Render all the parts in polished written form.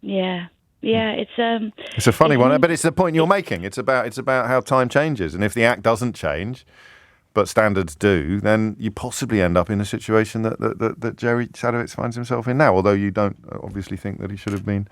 Yeah. It's a funny one, but it's the point you're making. It's about how time changes, and if the act doesn't change, but standards do, then you possibly end up in a situation that Jerry Sadowitz finds himself in now. Although you don't obviously think that he should have been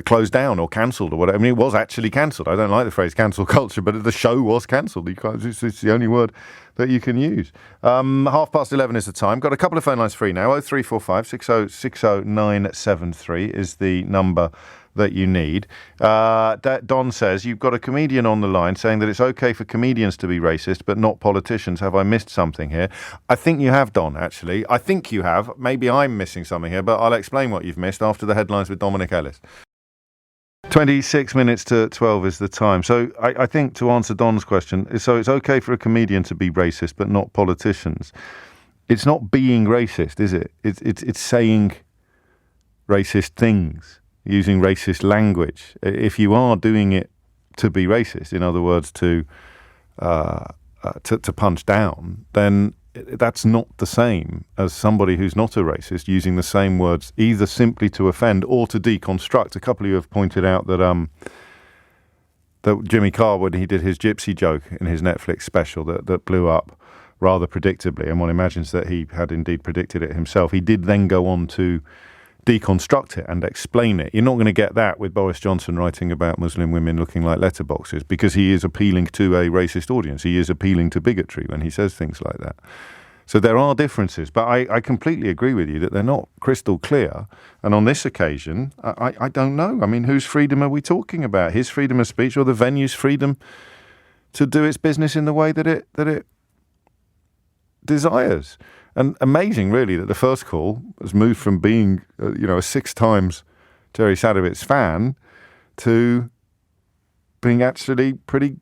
closed down or cancelled or whatever. I mean, it was actually cancelled. I don't like the phrase cancel culture, but the show was cancelled. It's the only word that you can use. 11:30 is the time. Got a couple of phone lines free now. 0345 6060973 is the number that you need. Don says, you've got a comedian on the line saying that it's okay for comedians to be racist, but not politicians. Have I missed something here? I think you have, Don, actually. I think you have. Maybe I'm missing something here, but I'll explain what you've missed after the headlines with Dominic Ellis. 26 minutes to 12 is the time. So I think to answer Don's question, so it's okay for a comedian to be racist, but not politicians. It's not being racist, is it? It's saying racist things, using racist language. If you are doing it to be racist, in other words, to punch down, then that's not the same as somebody who's not a racist using the same words either simply to offend or to deconstruct. A couple of you have pointed out that Jimmy Carr, when he did his gypsy joke in his Netflix special that blew up rather predictably, and one imagines that he had indeed predicted it himself, he did then go on to deconstruct it and explain it. You're not going to get that with Boris Johnson writing about Muslim women looking like letterboxes, because he is appealing to a racist audience. He is appealing to bigotry when he says things like that. So there are differences, but I completely agree with you that they're not crystal clear. And on this occasion, I don't know. I mean, whose freedom are we talking about? His freedom of speech or the venue's freedom to do its business in the way that it desires? And amazing, really, that the first call has moved from being, a 6 times Jerry Sadowitz fan to being actually pretty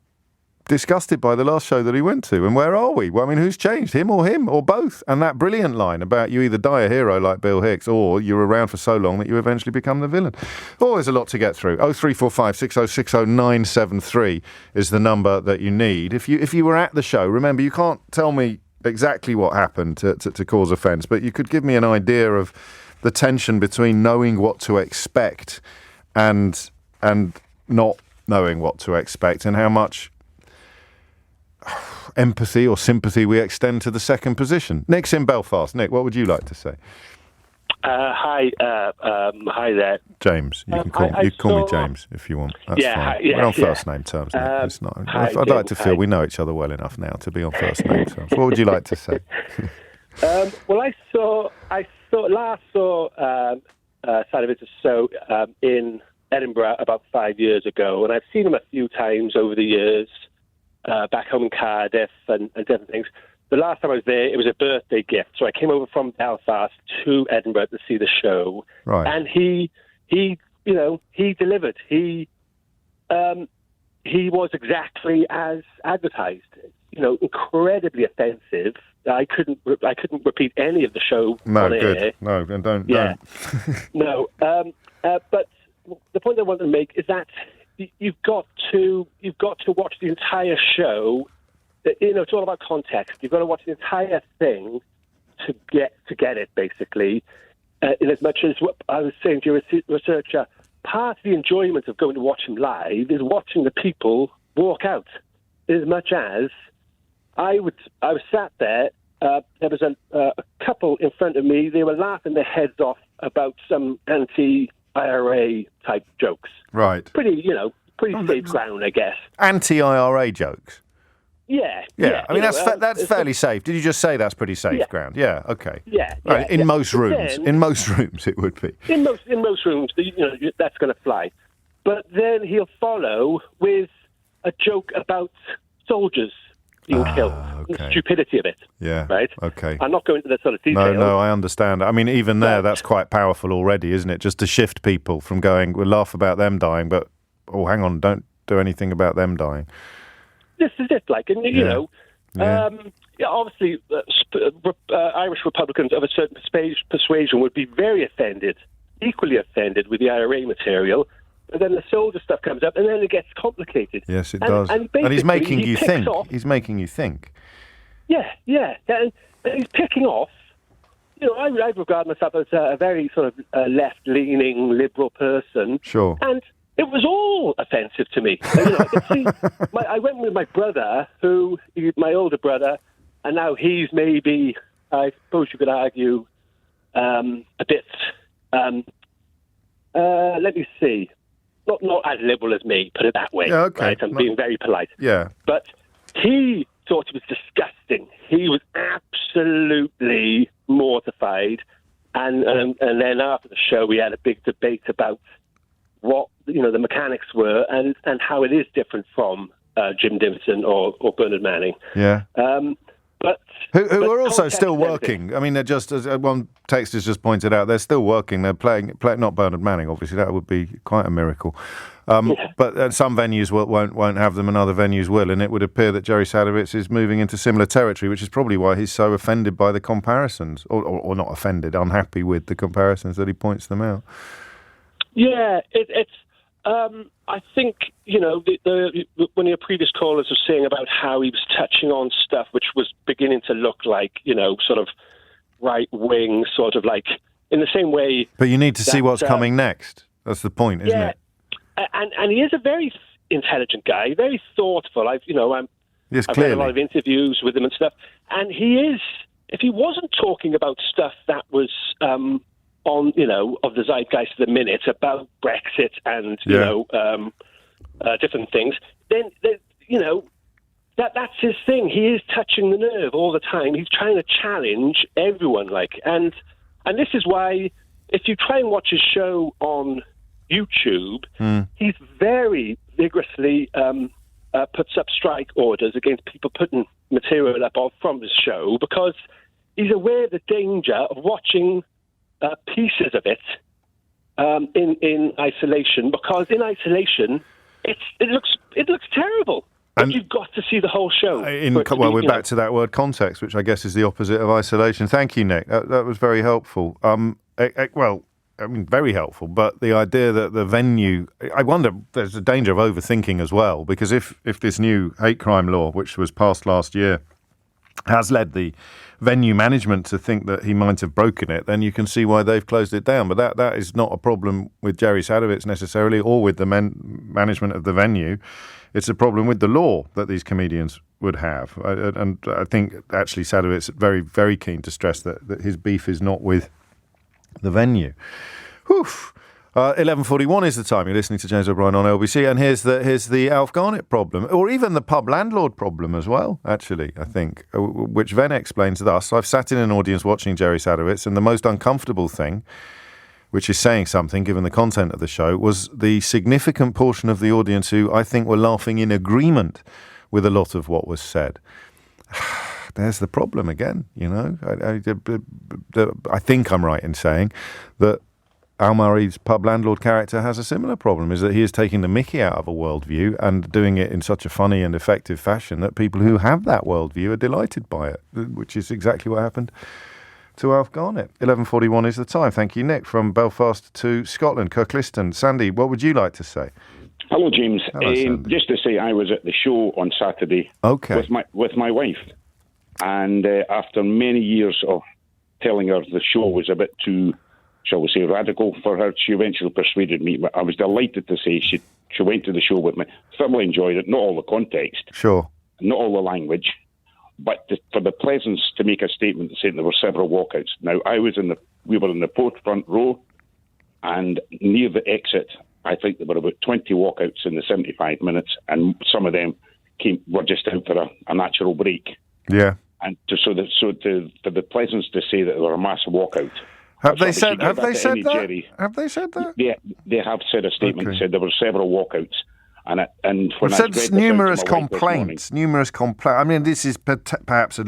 disgusted by the last show that he went to. And where are we? Well, I mean, who's changed, him or both? And that brilliant line about you either die a hero like Bill Hicks or you're around for so long that you eventually become the villain. Oh, there's a lot to get through. 0345 6060973 is the number that you need. If you were at the show, remember, you can't tell me exactly what happened to cause offence, but you could give me an idea of the tension between knowing what to expect and not knowing what to expect, and how much empathy or sympathy we extend to the second position. Nick's in Belfast. Nick, what would you like to say? Hi there, James. You can call me James if you want. That's fine. We're on first name terms. It's not. I'd like to feel we know each other well enough now to be on first name terms. What would you like to say? Well, I last saw Sadavitz's show in Edinburgh about 5 years ago, and I've seen him a few times over the years, back home in Cardiff and different things. The last time I was there, it was a birthday gift. So I came over from Belfast to Edinburgh to see the show. Right. And he delivered. He was exactly as advertised. Incredibly offensive. I couldn't repeat any of the show on air. No, and don't. No. But the point I want to make is that you've got to watch the entire show. It's all about context. You've got to watch the entire thing to get it, basically. In as much as what I was saying to your researcher, part of the enjoyment of going to watch him live is watching the people walk out. As much as I was sat there, there was a couple in front of me. They were laughing their heads off about some anti-IRA type jokes. Right. Pretty safe ground, I guess. Anti-IRA jokes. Yeah. I mean, that's fairly safe. Did you just say that's pretty safe ground? Yeah. Okay. Yeah. Right. In most rooms, it would be. In most rooms, that's going to fly. But then he'll follow with a joke about soldiers being killed. Okay. The stupidity of it. Yeah. Right. Okay. I'm not going into that sort of detail. No, I understand. I mean, even there, that's quite powerful already, isn't it? Just to shift people from going, we'll laugh about them dying, but hang on, don't do anything about them dying. This is it, obviously, Irish Republicans of a certain persuasion would be very offended, equally offended with the IRA material, but then the soldier stuff comes up, and then it gets complicated. Yes, it does. And he's making you think. He's making you think. Yeah, and he's picking off I regard myself as a very sort of left-leaning liberal person. Sure. And it was all offensive to me. I could see. I went with my brother, my older brother, and now he's maybe, I suppose you could argue, a bit. Let me see. Not as liberal as me, put it that way. Yeah, okay. Right? I'm being very polite. Yeah. But he thought it was disgusting. He was absolutely mortified. And then after the show, we had a big debate about what the mechanics were and how it is different from Jim Dimson or Bernard Manning. Yeah. But who are also context still and everything. working. I mean, they're just, as one text has just pointed out, they're still working. They're playing not Bernard Manning, obviously. That would be quite a miracle. But some venues won't have them and other venues will. And it would appear that Jerry Sadowitz is moving into similar territory, which is probably why he's so offended by the comparisons. Or not offended, unhappy with the comparisons that he points them out. Yeah, it's. I think when your previous callers were saying about how he was touching on stuff which was beginning to look like sort of right wing, sort of like in the same way. But you need to see what's coming next. That's the point, isn't it? And he is a very intelligent guy, very thoughtful. I've Yes, I've clearly. had a lot of interviews with him and stuff, and he is. If he wasn't talking about stuff that was on, of the zeitgeist of the minute about Brexit and, different things, then that's his thing. He is touching the nerve all the time. He's trying to challenge everyone, and this is why, if you try and watch his show on YouTube, he's very vigorously puts up strike orders against people putting material up from his show, because he's aware of the danger of watching pieces of it in isolation, because in isolation it looks terrible. But you've got to see the whole show. We're back to that word context, which I guess is the opposite of isolation. Thank you, Nick. That was very helpful. Very helpful. But the idea that the venue, I wonder, there's a danger of overthinking as well, because if this new hate crime law, which was passed last year, has led the venue management to think that he might have broken it, then you can see why they've closed it down. But that is not a problem with Jerry Sadowitz necessarily, or with the management of the venue. It's a problem with the law that these comedians would have. And I think actually Sadowitz is very, very keen to stress that his beef is not with the venue. Whew. 11:41 is the time. You're listening to James O'Brien on LBC, and here's the Alf Garnett problem, or even the pub landlord problem as well, actually, I think, which Ven explains thus. I've sat in an audience watching Jerry Sadowitz, and the most uncomfortable thing, which is saying something given the content of the show, was the significant portion of the audience who I think were laughing in agreement with a lot of what was said. There's the problem again, I think I'm right in saying that Al Murray's pub landlord character has a similar problem, is that he is taking the mickey out of a worldview and doing it in such a funny and effective fashion that people who have that worldview are delighted by it, which is exactly what happened to Alf Garnett. 11:41 is the time. Thank you, Nick, from Belfast to Scotland, Kirkliston. Sandy, what would you like to say? Hello, James. Hello, Sandy. Just to say, I was at the show on Saturday with my wife, and after many years of telling her the show was a bit too, shall we say, radical for her, she eventually persuaded me. I was delighted to say she went to the show with me, thoroughly enjoyed it, not all the context, Sure, not all the language, but for the presence to make a statement saying there were several walkouts. Now, we were in the front row, and near the exit, I think there were about 20 walkouts in the 75 minutes, and some of them were just out for a natural break. Yeah. And for the presence to say that there were a massive walkout. Have they said that? Have they said that? Yeah, they have said a statement that said there were several walkouts. And when said numerous complaints. I mean, this is perhaps a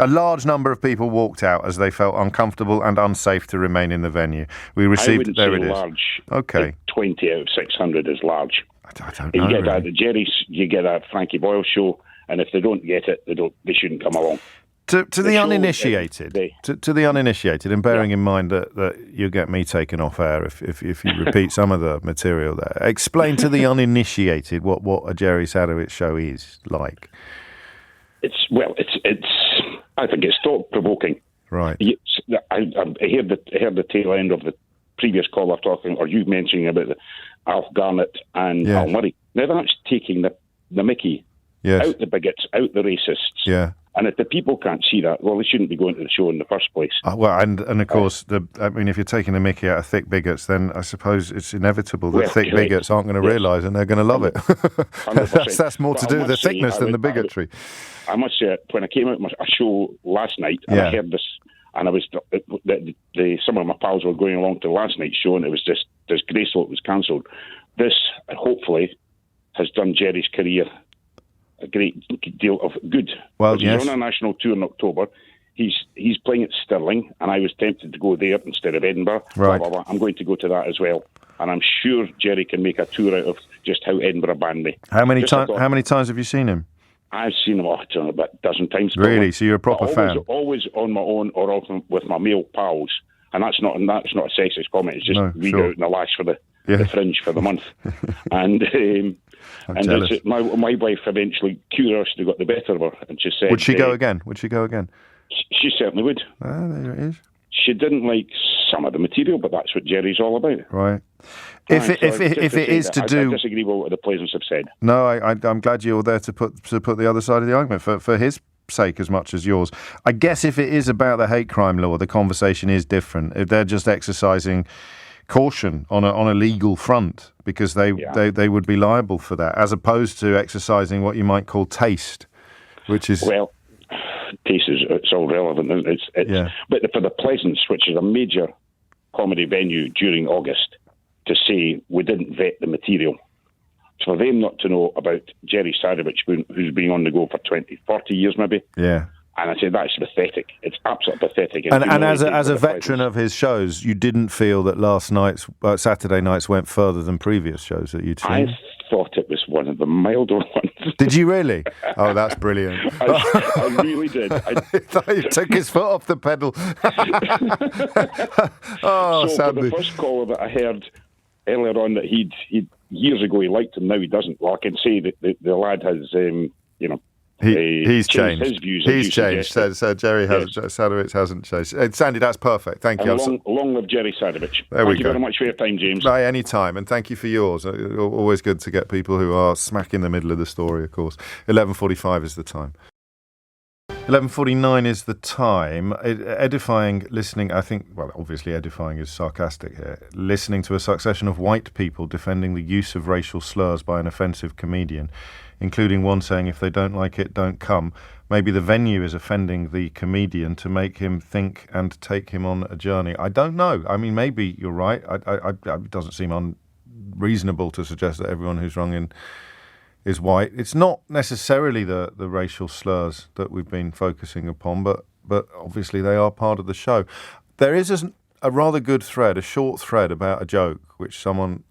large number of people walked out as they felt uncomfortable and unsafe to remain in the venue. We received it. There it is. Large. Okay. 20 out of 600 is large. I don't know. You get that at the Jerry's, you get a Frankie Boyle show, and if they don't get it, they shouldn't come along. To the uninitiated, to the uninitiated, and bearing in mind that you get me taken off air if you repeat some of the material there. Explain to the uninitiated what a Jerry Sadowitz show is like. I think it's thought provoking. Right. Yes, I heard the tail end of the previous caller talking, or you mentioning about Alf Garnett and Al Murray. Now that's taking the mickey out the bigots, out the racists. Yeah. And if the people can't see that, well, they shouldn't be going to the show in the first place. And of course, if you're taking the mickey out of thick bigots, then I suppose it's inevitable that thick bigots aren't going to realise, and they're going to love it. That's more to do with the thickness than the bigotry. I must say, when I came out of a show last night, and I heard this, and I was some of my pals were going along to last night's show, and it was just disgraceful. It was cancelled. This hopefully has done Jerry's career a great deal of good. Well, he's on a national tour in October. He's playing at Stirling, and I was tempted to go there instead of Edinburgh. Right. Blah, blah, blah. I'm going to go to that as well, and I'm sure Jerry can make a tour out of just how Edinburgh banned me. How many times have you seen him? I've seen him, I don't know, about a dozen times. Probably. Really? So you're a proper fan? Always on my own, or often with my male pals, and that's not a sexist comment. It's just we go out in the lash for the fringe for the month, and my wife eventually curiosity got the better of her, and she said, "Would she go again? Would she go again?" She certainly would. Ah, there it is. She didn't like some of the material, but that's what Jerry's all about. Right. If it is to do, I disagree with what the Pleasants have said. No, I'm glad you're there to put the other side of the argument for his sake as much as yours. I guess if it is about the hate crime law, the conversation is different. If they're just exercising caution on a legal front, because they would be liable for that, as opposed to exercising what you might call taste, which is taste it's all relevant. But for the Pleasants, which is a major comedy venue during August, to say we didn't vet the material, for them not to know about Jerry Sadowitz, who's been on the go for 20, 40 years maybe. Yeah. And I say that's pathetic. It's absolutely pathetic. And as a veteran of his shows, you didn't feel that last night's Saturday nights went further than previous shows that you'd seen? I thought it was one of the milder ones. Did you really? Oh, that's brilliant. I really did. I thought he took his foot off the pedal. So for the first caller that I heard earlier on that he'd years ago he liked him, now he doesn't. Well, I can say that the lad has, He's changed. His views. He's changed. So Jerry Sadowitz hasn't changed. Sandy, that's perfect. Thank you. Long live Jerry Sadowitz. Thank you very much for your time, James. No, any time, and thank you for yours. Always good to get people who are smack in the middle of the story, of course. 11:45 is the time. 11:49 is the time. Edifying listening, I think, well, obviously edifying is sarcastic here. Listening to a succession of white people defending the use of racial slurs by an offensive comedian, including one saying, if they don't like it, don't come. Maybe the venue is offending the comedian to make him think and take him on a journey. I don't know. I mean, maybe you're right. It doesn't seem unreasonable to suggest that everyone who's wrong is white. It's not necessarily the racial slurs that we've been focusing upon, but obviously they are part of the show. There is a rather good thread, a short thread about a joke, which someone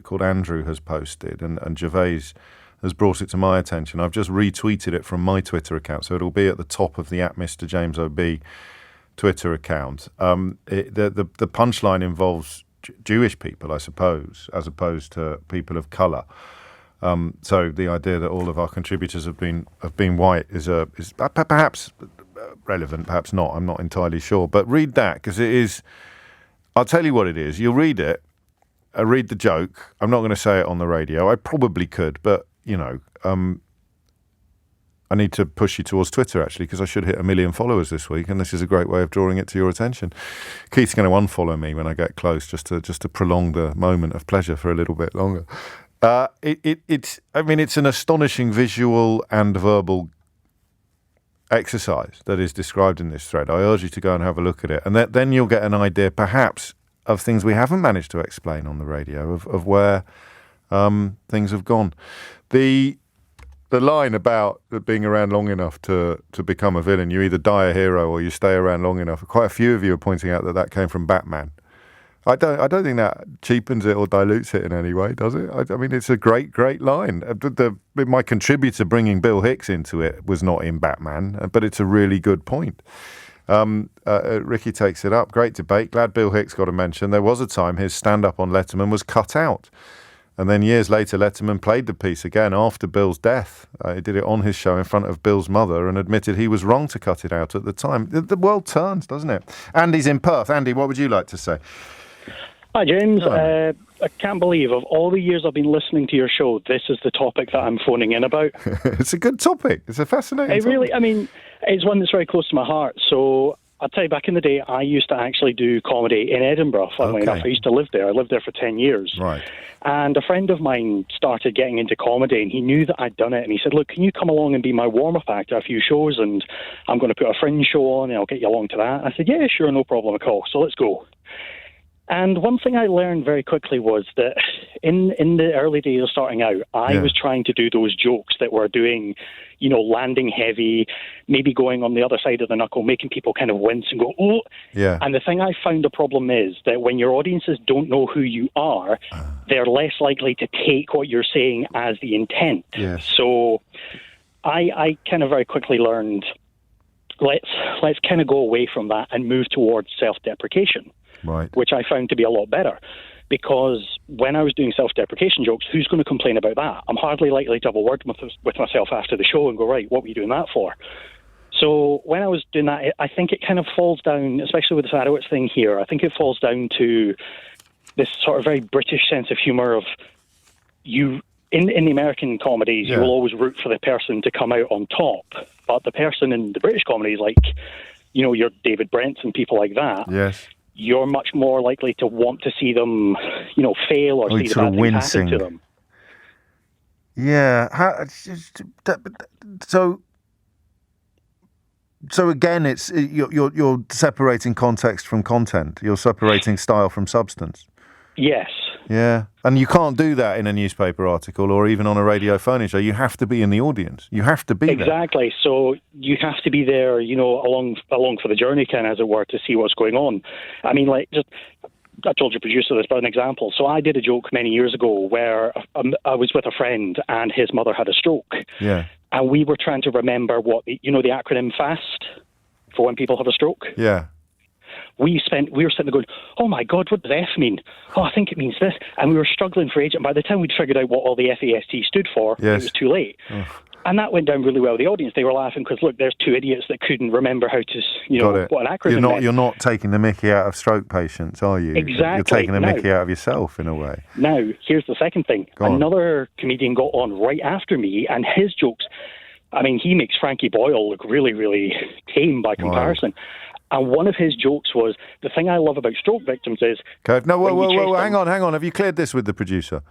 called Andrew has posted, and Gervais has brought it to my attention. I've just retweeted it from my Twitter account, so it'll be at the top of the @Mr. James OB Twitter account. The punchline involves Jewish people, I suppose, as opposed to people of colour. So the idea that all of our contributors have been white is perhaps relevant, perhaps not. I'm not entirely sure. But read that, because it is. I'll tell you what it is. You'll read it. Read the joke. I'm not going to say it on the radio. I probably could, but I need to push you towards Twitter, actually, because I should hit 1 million followers this week, and this is a great way of drawing it to your attention. Keith's going to unfollow me when I get close, just to prolong the moment of pleasure for a little bit longer. It's an astonishing visual and verbal exercise that is described in this thread. I urge you to go and have a look at it, and then you'll get an idea, perhaps, of things we haven't managed to explain on the radio, of where things have gone. The line about being around long enough to become a villain, you either die a hero or you stay around long enough. Quite a few of you are pointing out that came from Batman. I don't think that cheapens it or dilutes it in any way, does it? I mean, it's a great line. My contributor bringing Bill Hicks into it was not in Batman, but it's a really good point. Ricky takes it up. Great debate. Glad Bill Hicks got a mention. There was a time his stand-up on Letterman was cut out. And then years later, Letterman played the piece again after Bill's death. He did it on his show in front of Bill's mother and admitted he was wrong to cut it out at the time. The world turns, doesn't it? Andy's in Perth. Andy, what would you like to say? Hi, James. I can't believe of all the years I've been listening to your show, this is the topic that I'm phoning in about. It's a good topic. It's a fascinating topic. It's one that's very close to my heart. So I'll tell you, back in the day, I used to actually do comedy in Edinburgh, funnily enough. I used to live there. I lived there for 10 years. Right. And a friend of mine started getting into comedy, and he knew that I'd done it. And he said, look, can you come along and be my warm-up act at a few shows? And I'm going to put a fringe show on, and I'll get you along to that. I said, yeah, sure, no problem at all. So let's go. And one thing I learned very quickly was that in the early days of starting out, I was trying to do those jokes that were doing, landing heavy, maybe going on the other side of the knuckle, making people kind of wince and go, oh. Yeah. And the thing I found the problem is that when your audiences don't know who you are, they're less likely to take what you're saying as the intent. Yes. So I kind of very quickly learned, let's kind of go away from that and move towards self-deprecation. Right. Which I found to be a lot better, because when I was doing self-deprecation jokes, who's going to complain about that? I'm hardly likely to have a word with myself after the show and go, right, what were you doing that for? So when I was doing that, I think it kind of falls down, especially with the Sadowitz thing here, I think it falls down to this sort of very British sense of humour of you. In the American comedies, you will always root for the person to come out on top, but the person in the British comedies, like, your David Brents and people like that, yes, you're much more likely to want to see them, fail or see the bad things happen to them. Yeah. So again, it's you're separating context from content. You're separating style from substance. Yes. Yeah, and you can't do that in a newspaper article or even on a radio phone show. You have to be in the audience. You have to be there. Exactly. So you have to be there, along for the journey, kind of, as it were, to see what's going on. I mean, I told your producer this, but an example. So I did a joke many years ago where I was with a friend and his mother had a stroke. Yeah. And we were trying to remember what the acronym FAST for when people have a stroke. Yeah. We were sitting there going, oh my God, what does F mean? Oh, I think it means this. And we were struggling for ages. And by the time we'd figured out what all the FAST stood for, it was too late. Oh. And that went down really well with the audience. They were laughing because, look, there's two idiots that couldn't remember how to, what an acronym meant. You're not taking the mickey out of stroke patients, are you? Exactly. You're taking the mickey out of yourself, in a way. Now, here's the second thing. Another comedian got on right after me, and his jokes, I mean, he makes Frankie Boyle look really, really tame by comparison. Wow. And one of his jokes was, the thing I love about stroke victims is... Okay. No, whoa, hang on. Have you cleared this with the producer?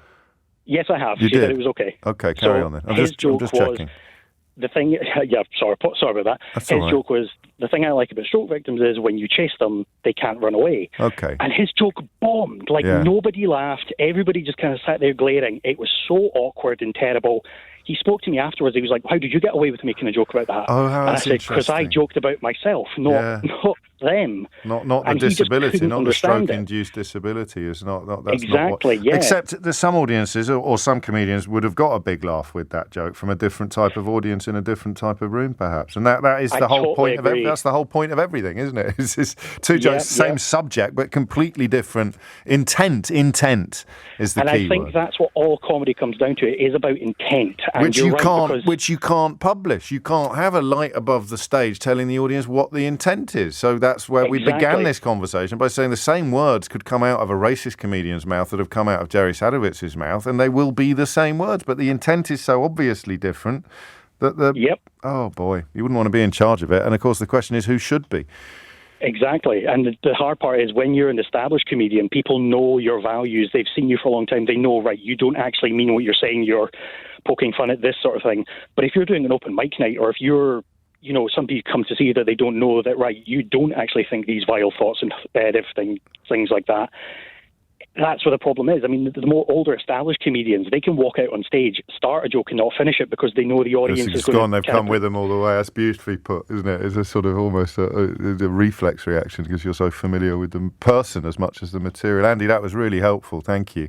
Yes, I have. You She did? said it was okay. Okay, carry on then. I'm just checking. The thing... sorry about that. That's his joke was, the thing I like about stroke victims is when you chase them, they can't run away. Okay. And his joke bombed. Nobody laughed. Everybody just kind of sat there glaring. It was so awkward and terrible. He spoke to me afterwards. He was like, how did you get away with making a joke about that? Oh, how that's interesting. And I said, because I joked about myself, not them. Not the disability, not the stroke-induced disability. That's exactly, not what... Except that some audiences or some comedians would have got a big laugh with that joke from a different type of audience in a different type of room, perhaps. And that is the whole point of that's the whole point of everything, isn't it? It's just two jokes, same subject, but completely different intent. Intent is the key word. And I think that's what all comedy comes down to. It is about intent. Which you can't publish. You can't have a light above the stage telling the audience what the intent is. So that's where we began this conversation by saying the same words could come out of a racist comedian's mouth that have come out of Jerry Sadowitz's mouth, and they will be the same words, but the intent is so obviously different that oh boy, you wouldn't want to be in charge of it. And of course the question is, who should be? Exactly. And the hard part is when you're an established comedian, people know your values. They've seen you for a long time. They know, right, you don't actually mean what you're saying. You're poking fun at this sort of thing. But if you're doing an open mic night, or if you're, somebody come to see you that they don't know that, right, you don't actually think these vile thoughts and everything, things like that, that's where the problem is. I mean, the more older established comedians, they can walk out on stage, start a joke and not finish it because they know the audience is going to... They've come with them all the way. That's beautifully put, isn't it? It's a sort of almost a reflex reaction because you're so familiar with the person as much as the material. Andy, that was really helpful. Thank you.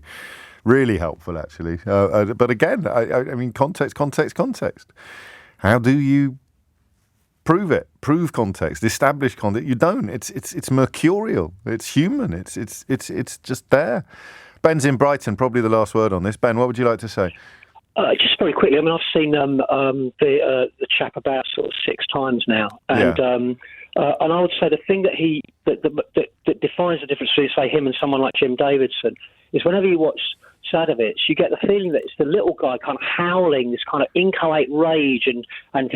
Really helpful, actually. But again, I mean, context. How do you prove it? Prove context. Establish context. You don't. It's mercurial. It's human. It's just there. Ben's in Brighton, probably the last word on this. Ben, what would you like to say? Just very quickly, I mean, I've seen the chap about sort of 6 times now, and and I would say the thing that defines the difference between, say, him and someone like Jim Davidson is whenever you watch Sadovitz, you get the feeling that it's the little guy kind of howling this kind of inchoate rage and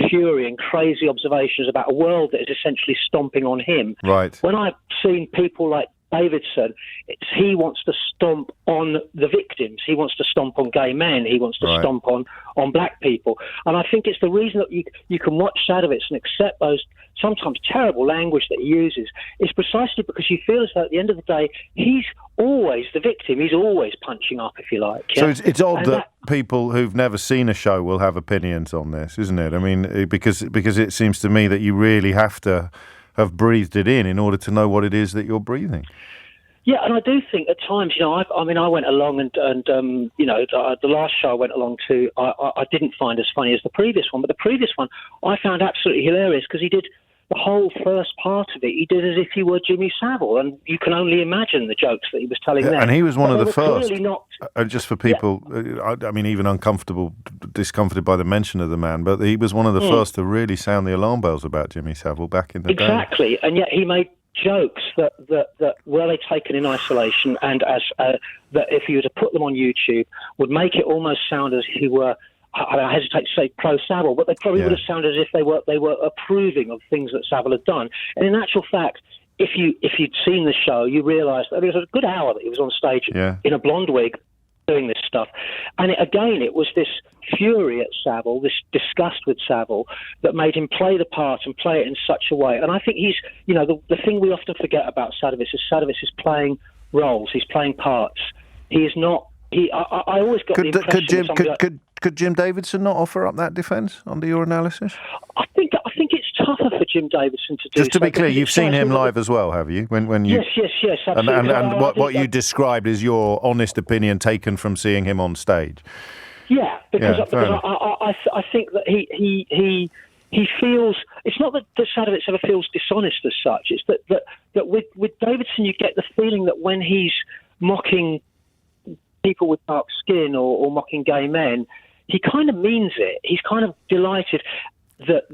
fury and crazy observations about a world that is essentially stomping on him. Right. When I've seen people like Davidson, he wants to stomp on the victims. He wants to stomp on gay men. He wants to stomp on black people. And I think it's the reason that you can watch Sadovitz and accept those sometimes terrible language that he uses is precisely because you feel as though at the end of the day, he's always the victim. He's always punching up, if you like. Yeah? So it's odd that people who've never seen a show will have opinions on this, isn't it? I mean, because it seems to me that you really have to have breathed it in order to know what it is that you're breathing. Yeah, and I do think at times, I went along and the last show I went along to, I didn't find as funny as the previous one, but the previous one I found absolutely hilarious because he did the whole first part of it. He did as if he were Jimmy Savile, and you can only imagine the jokes that he was telling there. And he was one of the first. Just for people, I mean, even discomforted by the mention of the man, but he was one of the first to really sound the alarm bells about Jimmy Savile back in the day. Exactly, and yet he made jokes that were they taken in isolation and as that if you were to put them on YouTube would make it almost sound as if he were, I hesitate to say pro Savile, but they probably would have sounded as if they were approving of things that Savile had done. And in actual fact, if you'd seen the show, you realise that it was a good hour that he was on stage in a blonde wig doing this stuff. And it was this fury at Savile, this disgust with Savile, that made him play the part and play it in such a way. And I think he's, the thing we often forget about Sadovitz is playing roles. He's playing parts. He is not. I always got the impression could Jim Davidson not offer up that defence under your analysis? I think it's tougher for Jim Davidson to do. Just to be clear, you've seen him live as well, have you? When you yes, absolutely. And what you described is your honest opinion taken from seeing him on stage. Yeah, because I think that he feels. It's not that Sadovitz ever feels dishonest as such. It's that with Davidson you get the feeling that when he's mocking people with dark skin or mocking gay men, he kind of means it. He's kind of delighted that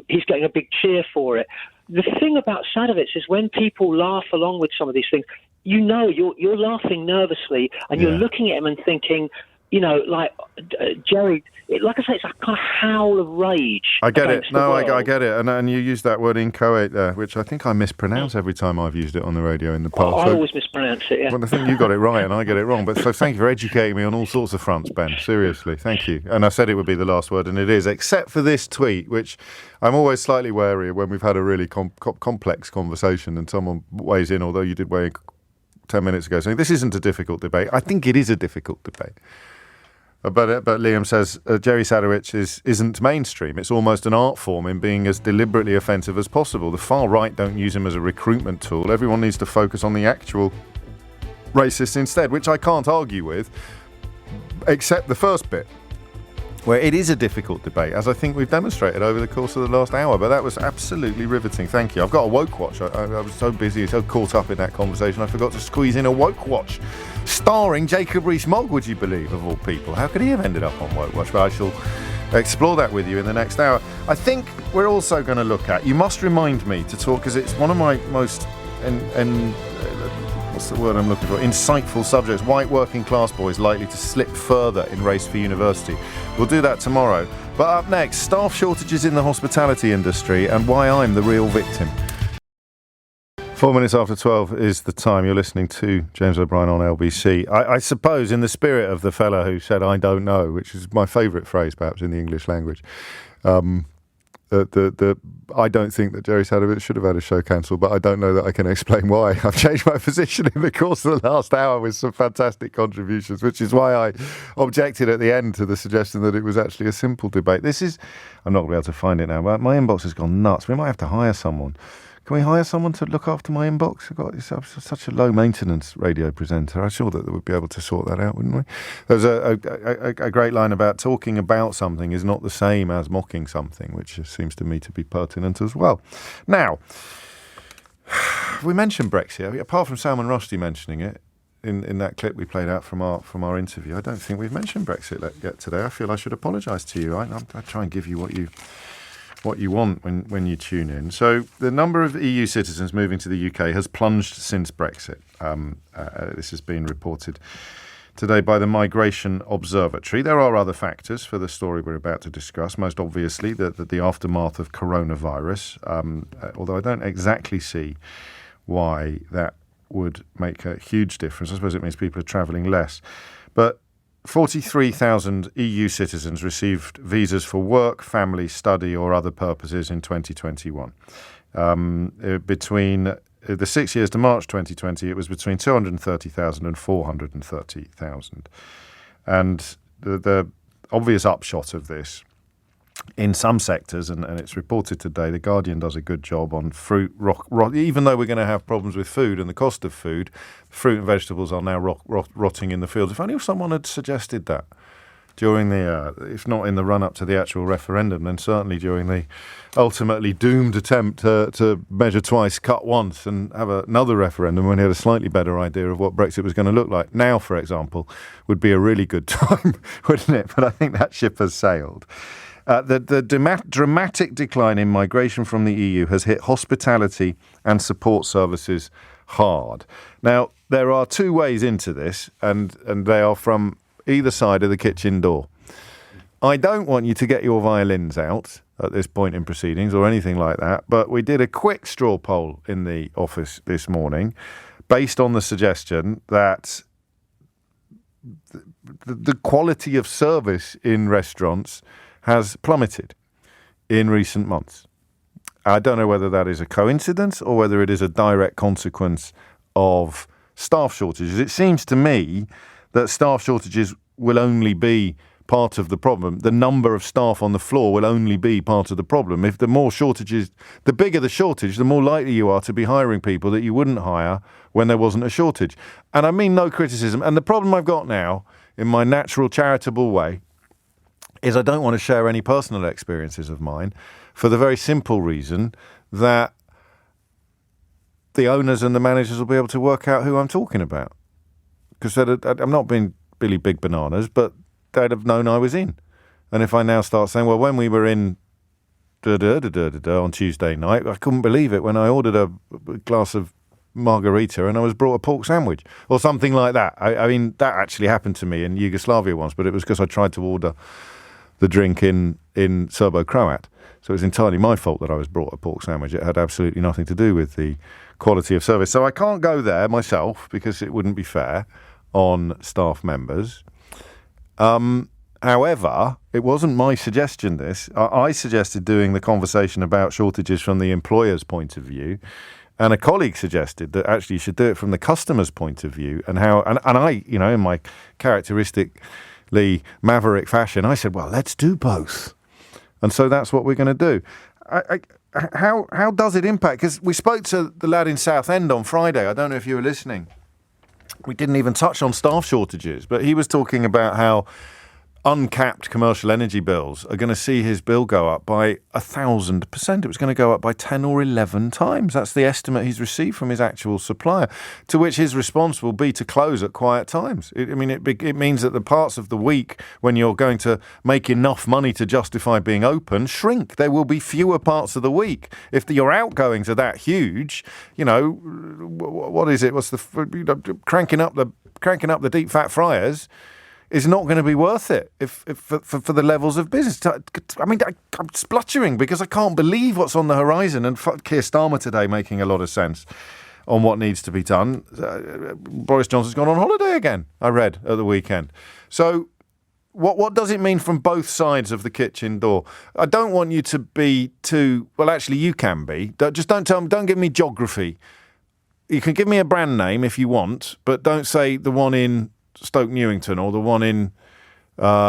he's getting a big cheer for it. The thing about Sadovitz is when people laugh along with some of these things, you're laughing nervously and you're looking at him and thinking, like Jerry, like I say, it's a kind of howl of rage. I get it. No, I get it. And you use that word inchoate there, which I think I mispronounce every time I've used it on the radio in the past. I always mispronounce it, yeah. Well, I think you got it right and I get it wrong. But so thank you for educating me on all sorts of fronts, Ben. Seriously, thank you. And I said it would be the last word, and it is, except for this tweet, which I'm always slightly wary of when we've had a really complex conversation and someone weighs in, although you did weigh in 10 minutes ago, saying this isn't a difficult debate. I think it is a difficult debate. But Liam says Jerry Sadowitz isn't mainstream. It's almost an art form in being as deliberately offensive as possible. The far right don't use him as a recruitment tool. Everyone needs to focus on the actual racists instead, which I can't argue with, except the first bit, where it is a difficult debate, as I think we've demonstrated over the course of the last hour. But that was absolutely riveting. Thank you. I've got a woke watch. I was so busy, so caught up in that conversation, I forgot to squeeze in a woke watch. Starring Jacob Rees-Mogg, would you believe, of all people. How could he have ended up on Woke Watch? But I shall explore that with you in the next hour. I think we're also going to look at, you must remind me to talk, because it's one of my most, what's the word I'm looking for, insightful subjects, white working class boys likely to slip further in race for university. We'll do that tomorrow. But up next, staff shortages in the hospitality industry and why I'm the real victim. 4 minutes after 12 is the time. You're listening to James O'Brien on LBC. I suppose in the spirit of the fella who said, I don't know, which is my favourite phrase perhaps in the English language, I don't think that Jerry Sadowitz should have had a show cancelled, but I don't know that I can explain why. I've changed my position in the course of the last hour with some fantastic contributions, which is why I objected at the end to the suggestion that it was actually a simple debate. I'm not going to be able to find it now, but my inbox has gone nuts. We might have to hire someone. Can we hire someone to look after my inbox? I'm such a low-maintenance radio presenter. I'm sure that they would be able to sort that out, wouldn't we? There's a great line about talking about something is not the same as mocking something, which seems to me to be pertinent as well. Now, we mentioned Brexit. Apart from Salman Rushdie mentioning it, in that clip we played out from our interview, I don't think we've mentioned Brexit yet today. I feel I should apologise to you. I try and give you what you want when you tune in. So the number of EU citizens moving to the UK has plunged since Brexit. This has been reported today by the Migration Observatory. There are other factors for the story we're about to discuss, most obviously the aftermath of coronavirus, although I don't exactly see why that would make a huge difference. I suppose it means people are travelling less. But 43,000 EU citizens received visas for work, family, study or other purposes in 2021. Between the 6 years to March 2020, it was between 230,000 and 430,000. And the obvious upshot of this, in some sectors, and it's reported today, The Guardian does a good job on fruit, even though we're going to have problems with food and the cost of food, fruit and vegetables are now rotting in the fields. If only someone had suggested that during the, if not in the run-up to the actual referendum, then certainly during the ultimately doomed attempt to measure twice, cut once, and have another referendum when he had a slightly better idea of what Brexit was going to look like. Now, for example, would be a really good time, wouldn't it? But I think that ship has sailed. The dramatic decline in migration from the EU has hit hospitality and support services hard. Now, there are two ways into this, and they are from either side of the kitchen door. I don't want you to get your violins out at this point in proceedings or anything like that, but we did a quick straw poll in the office this morning based on the suggestion that the quality of service in restaurants has plummeted in recent months. I don't know whether that is a coincidence or whether it is a direct consequence of staff shortages. It seems to me that staff shortages will only be part of the problem. The number of staff on the floor will only be part of the problem. If the more shortages, the bigger the shortage, the more likely you are to be hiring people that you wouldn't hire when there wasn't a shortage. And I mean no criticism. And the problem I've got now, in my natural charitable way, is I don't want to share any personal experiences of mine for the very simple reason that the owners and the managers will be able to work out who I'm talking about. Because I'm not being Billy Big Bananas, but they'd have known I was in. And if I now start saying, well, when we were in on Tuesday night, I couldn't believe it when I ordered a glass of margarita and I was brought a pork sandwich or something like that. I mean, that actually happened to me in Yugoslavia once, but it was because I tried to order the drink in Serbo-Croat. So it was entirely my fault that I was brought a pork sandwich. It had absolutely nothing to do with the quality of service. So I can't go there myself because it wouldn't be fair on staff members. However, it wasn't my suggestion, this. I suggested doing the conversation about shortages from the employer's point of view. And a colleague suggested that actually you should do it from the customer's point of view. And I, in my characteristically maverick fashion, I said, well, let's do both. And so that's what we're going to do. How does it impact? Because we spoke to the lad in Southend on Friday. I don't know if you were listening. We didn't even touch on staff shortages, but he was talking about how uncapped commercial energy bills are going to see his bill go up by 1,000%. It was going to go up by 10 or 11 times. That's the estimate he's received from his actual supplier, to which his response will be to close at quiet times. It means that the parts of the week when you're going to make enough money to justify being open shrink. There will be fewer parts of the week. If your outgoings are that huge, what is it? What's the cranking up the deep fat fryers is not going to be worth it for the levels of business. I mean, I'm spluttering because I can't believe what's on the horizon. And Keir Starmer today making a lot of sense on what needs to be done. Boris Johnson's gone on holiday again, I read at the weekend. So what does it mean from both sides of the kitchen door? I don't want you to be too, well, actually you can be. Don't give me geography. You can give me a brand name if you want, but don't say the one in Stoke Newington or the one in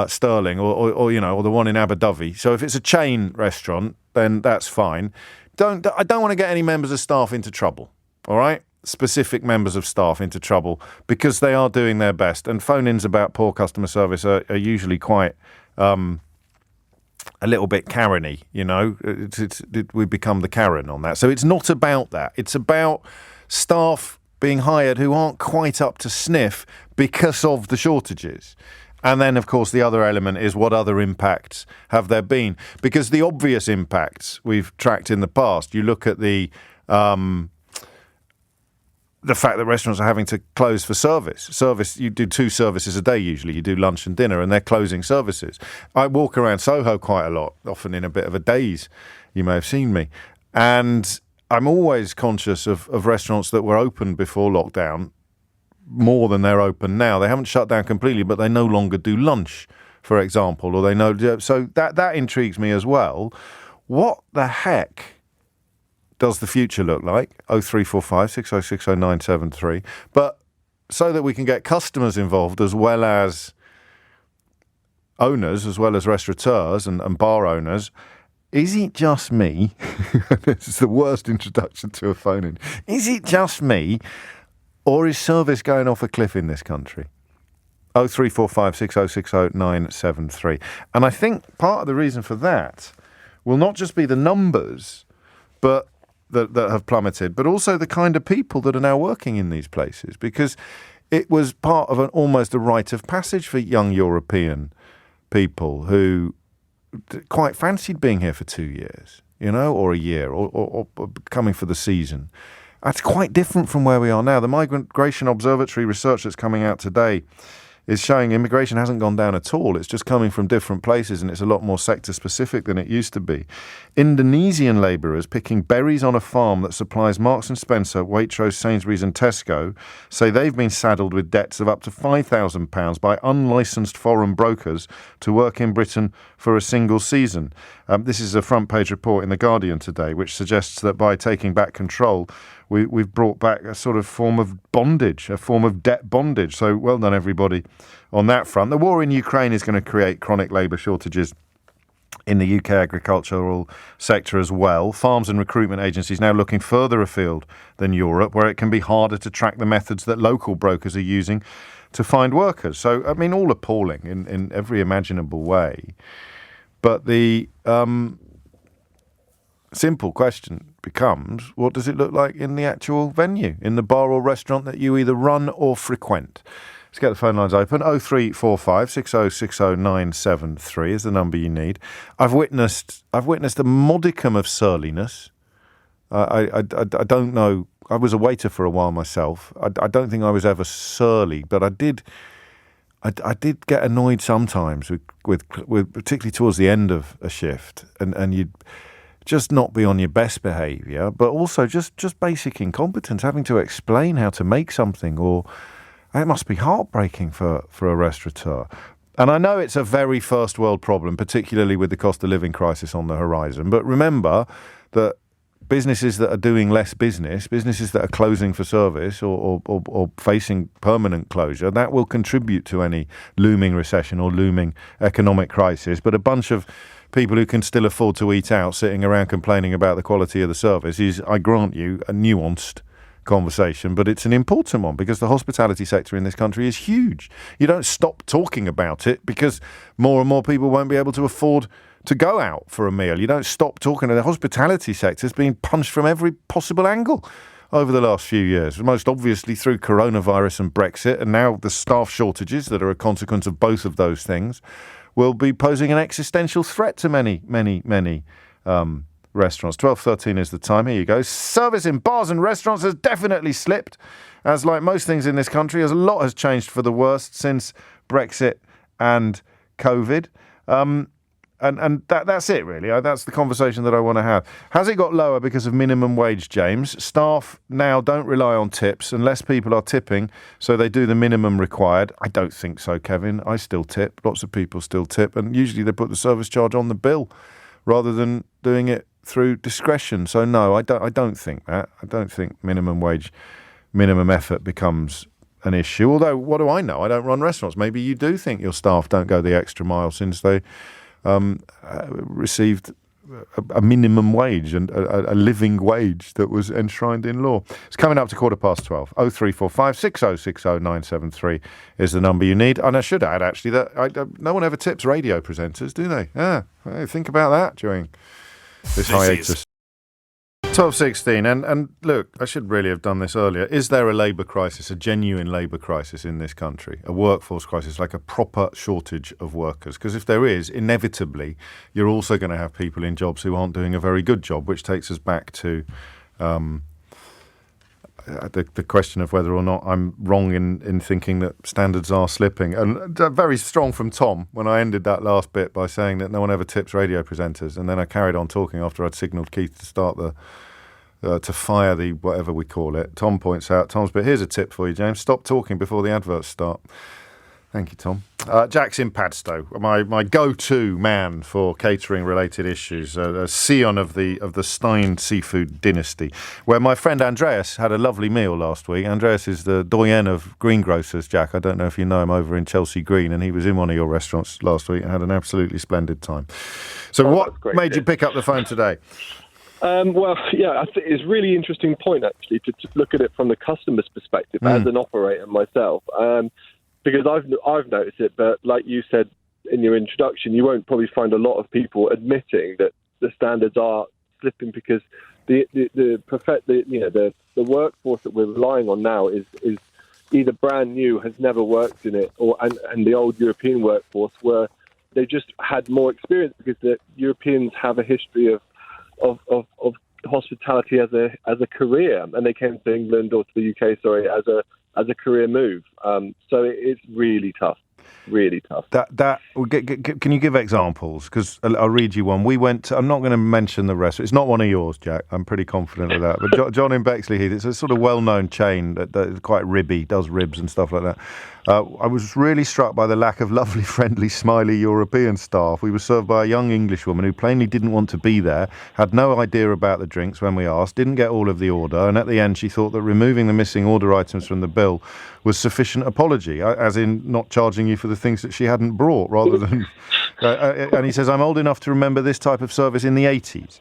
Stirling or the one in Abu Dhabi. So if it's a chain restaurant, then that's fine. I don't want to get any members of staff into trouble, all right? Specific members of staff into trouble because they are doing their best. And phone-ins about poor customer service are usually quite a little bit Karen-y, we become the Karen on that. So it's not about that. It's about staff being hired who aren't quite up to sniff because of the shortages. And then, of course, the other element is what other impacts have there been? Because the obvious impacts we've tracked in the past, you look at the fact that restaurants are having to close for service. Service, you do 2 services a day usually. You do lunch and dinner, and they're closing services. I walk around Soho quite a lot, often in a bit of a daze. You may have seen me. And I'm always conscious of restaurants that were open before lockdown more than they're open now. They haven't shut down completely, but they no longer do lunch, for example, or they know. So that intrigues me as well. What the heck does the future look like? 0345 6060 973. But so that we can get customers involved as well as owners, as well as restaurateurs and bar owners, is it just me? This is the worst introduction to a phone-in. Is it just me, or is service going off a cliff in this country? 0345 6060 973. And I think part of the reason for that will not just be the numbers, but that have plummeted, but also the kind of people that are now working in these places, because it was part of almost a rite of passage for young European people who quite fancied being here for 2 years, or a year, or coming for the season. That's quite different from where we are now. The Migration Observatory research that's coming out today is showing immigration hasn't gone down at all. It's just coming from different places, and it's a lot more sector-specific than it used to be. Indonesian labourers picking berries on a farm that supplies Marks & Spencer, Waitrose, Sainsbury's and Tesco say they've been saddled with debts of up to £5,000 by unlicensed foreign brokers to work in Britain for a single season. This is a front-page report in The Guardian today, which suggests that by taking back control, we've brought back a sort of form of bondage, a form of debt bondage. So well done, everybody, on that front. The war in Ukraine is going to create chronic labour shortages in the UK agricultural sector as well. Farms and recruitment agencies now looking further afield than Europe, where it can be harder to track the methods that local brokers are using to find workers. So, I mean, all appalling in every imaginable way. But the simple question becomes, what does it look like in the actual venue, in the bar or restaurant that you either run or frequent? Let's get the phone lines open. 0345 6060 973 is the number you need. I've witnessed a modicum of surliness. I don't know. I was a waiter for a while myself. I don't think I was ever surly, but I did get annoyed sometimes with particularly towards the end of a shift, and you'd just not be on your best behaviour, but also just basic incompetence, having to explain how to make something, or it must be heartbreaking for a restaurateur. And I know it's a very first world problem, particularly with the cost of living crisis on the horizon, but remember that businesses that are doing less business, businesses that are closing for service or facing permanent closure, that will contribute to any looming recession or looming economic crisis. But a bunch of people who can still afford to eat out sitting around complaining about the quality of the service is, I grant you, a nuanced conversation, but it's an important one because the hospitality sector in this country is huge. You don't stop talking about it because more and more people won't be able to afford to go out for a meal. You don't stop talking. The hospitality sector is being punched from every possible angle over the last few years, most obviously through coronavirus and Brexit, and now the staff shortages that are a consequence of both of those things will be posing an existential threat to many restaurants. 12:13 is the time. Here you go. Service in bars and restaurants has definitely slipped, as like most things in this country, as a lot has changed for the worst since Brexit and COVID. And that's it, really. That's the conversation that I want to have. Has it got lower because of minimum wage, James? Staff now don't rely on tips, and less people are tipping, so they do the minimum required. I don't think so, Kevin. I still tip. Lots of people still tip, and usually they put the service charge on the bill rather than doing it through discretion. So no, I don't think that. I don't think minimum wage, minimum effort becomes an issue. Although, what do I know? I don't run restaurants. Maybe you do think your staff don't go the extra mile since they received a minimum wage and a living wage that was enshrined in law. It's coming up to 12:15. 0345 6060 973 is the number you need. And I should add, actually, that no one ever tips radio presenters, do they? Yeah, think about that during this hiatus. 12:16, and look, I should really have done this earlier. Is there a labour crisis, a genuine labour crisis in this country, a workforce crisis, like a proper shortage of workers? Because if there is, inevitably, you're also going to have people in jobs who aren't doing a very good job, which takes us back to the question of whether or not I'm wrong in thinking that standards are slipping. And very strong from Tom when I ended that last bit by saying that no one ever tips radio presenters, and then I carried on talking after I'd signalled Keith to start to fire the whatever we call it. Tom points out, Tom's bit, here's a tip for you, James. Stop talking before the adverts start. Thank you, Tom. Jack's in Padstow, my go-to man for catering-related issues, a scion of the Stein seafood dynasty, where my friend Andreas had a lovely meal last week. Andreas is the doyen of greengrocers, Jack. I don't know if you know him, over in Chelsea Green, and he was in one of your restaurants last week and had an absolutely splendid time. So what made you pick up the phone today? Well, yeah, I think it's a really interesting point, actually, to look at it from the customer's perspective as an operator myself. Because I've noticed it, but like you said in your introduction, you won't probably find a lot of people admitting that the standards are slipping, because the workforce that we're relying on now is either brand new, has never worked in it, and the old European workforce where they just had more experience, because the Europeans have a history of hospitality as a career, and they came to England or to the UK, as a career move. So it's really tough. Really tough. Can you give examples? Because I'll read you one. We went to, I'm not going to mention the restaurant. It's not one of yours, Jack. I'm pretty confident of that. But John in Bexley Heath, it's a sort of well-known chain that is quite ribby, does ribs and stuff like that. I was really struck by the lack of lovely, friendly, smiley European staff. We were served by a young Englishwoman who plainly didn't want to be there, had no idea about the drinks when we asked, didn't get all of the order, and at the end she thought that removing the missing order items from the bill was sufficient apology, as in not charging you for the things that she hadn't brought, rather than... and he says, I'm old enough to remember this type of service in the 80s.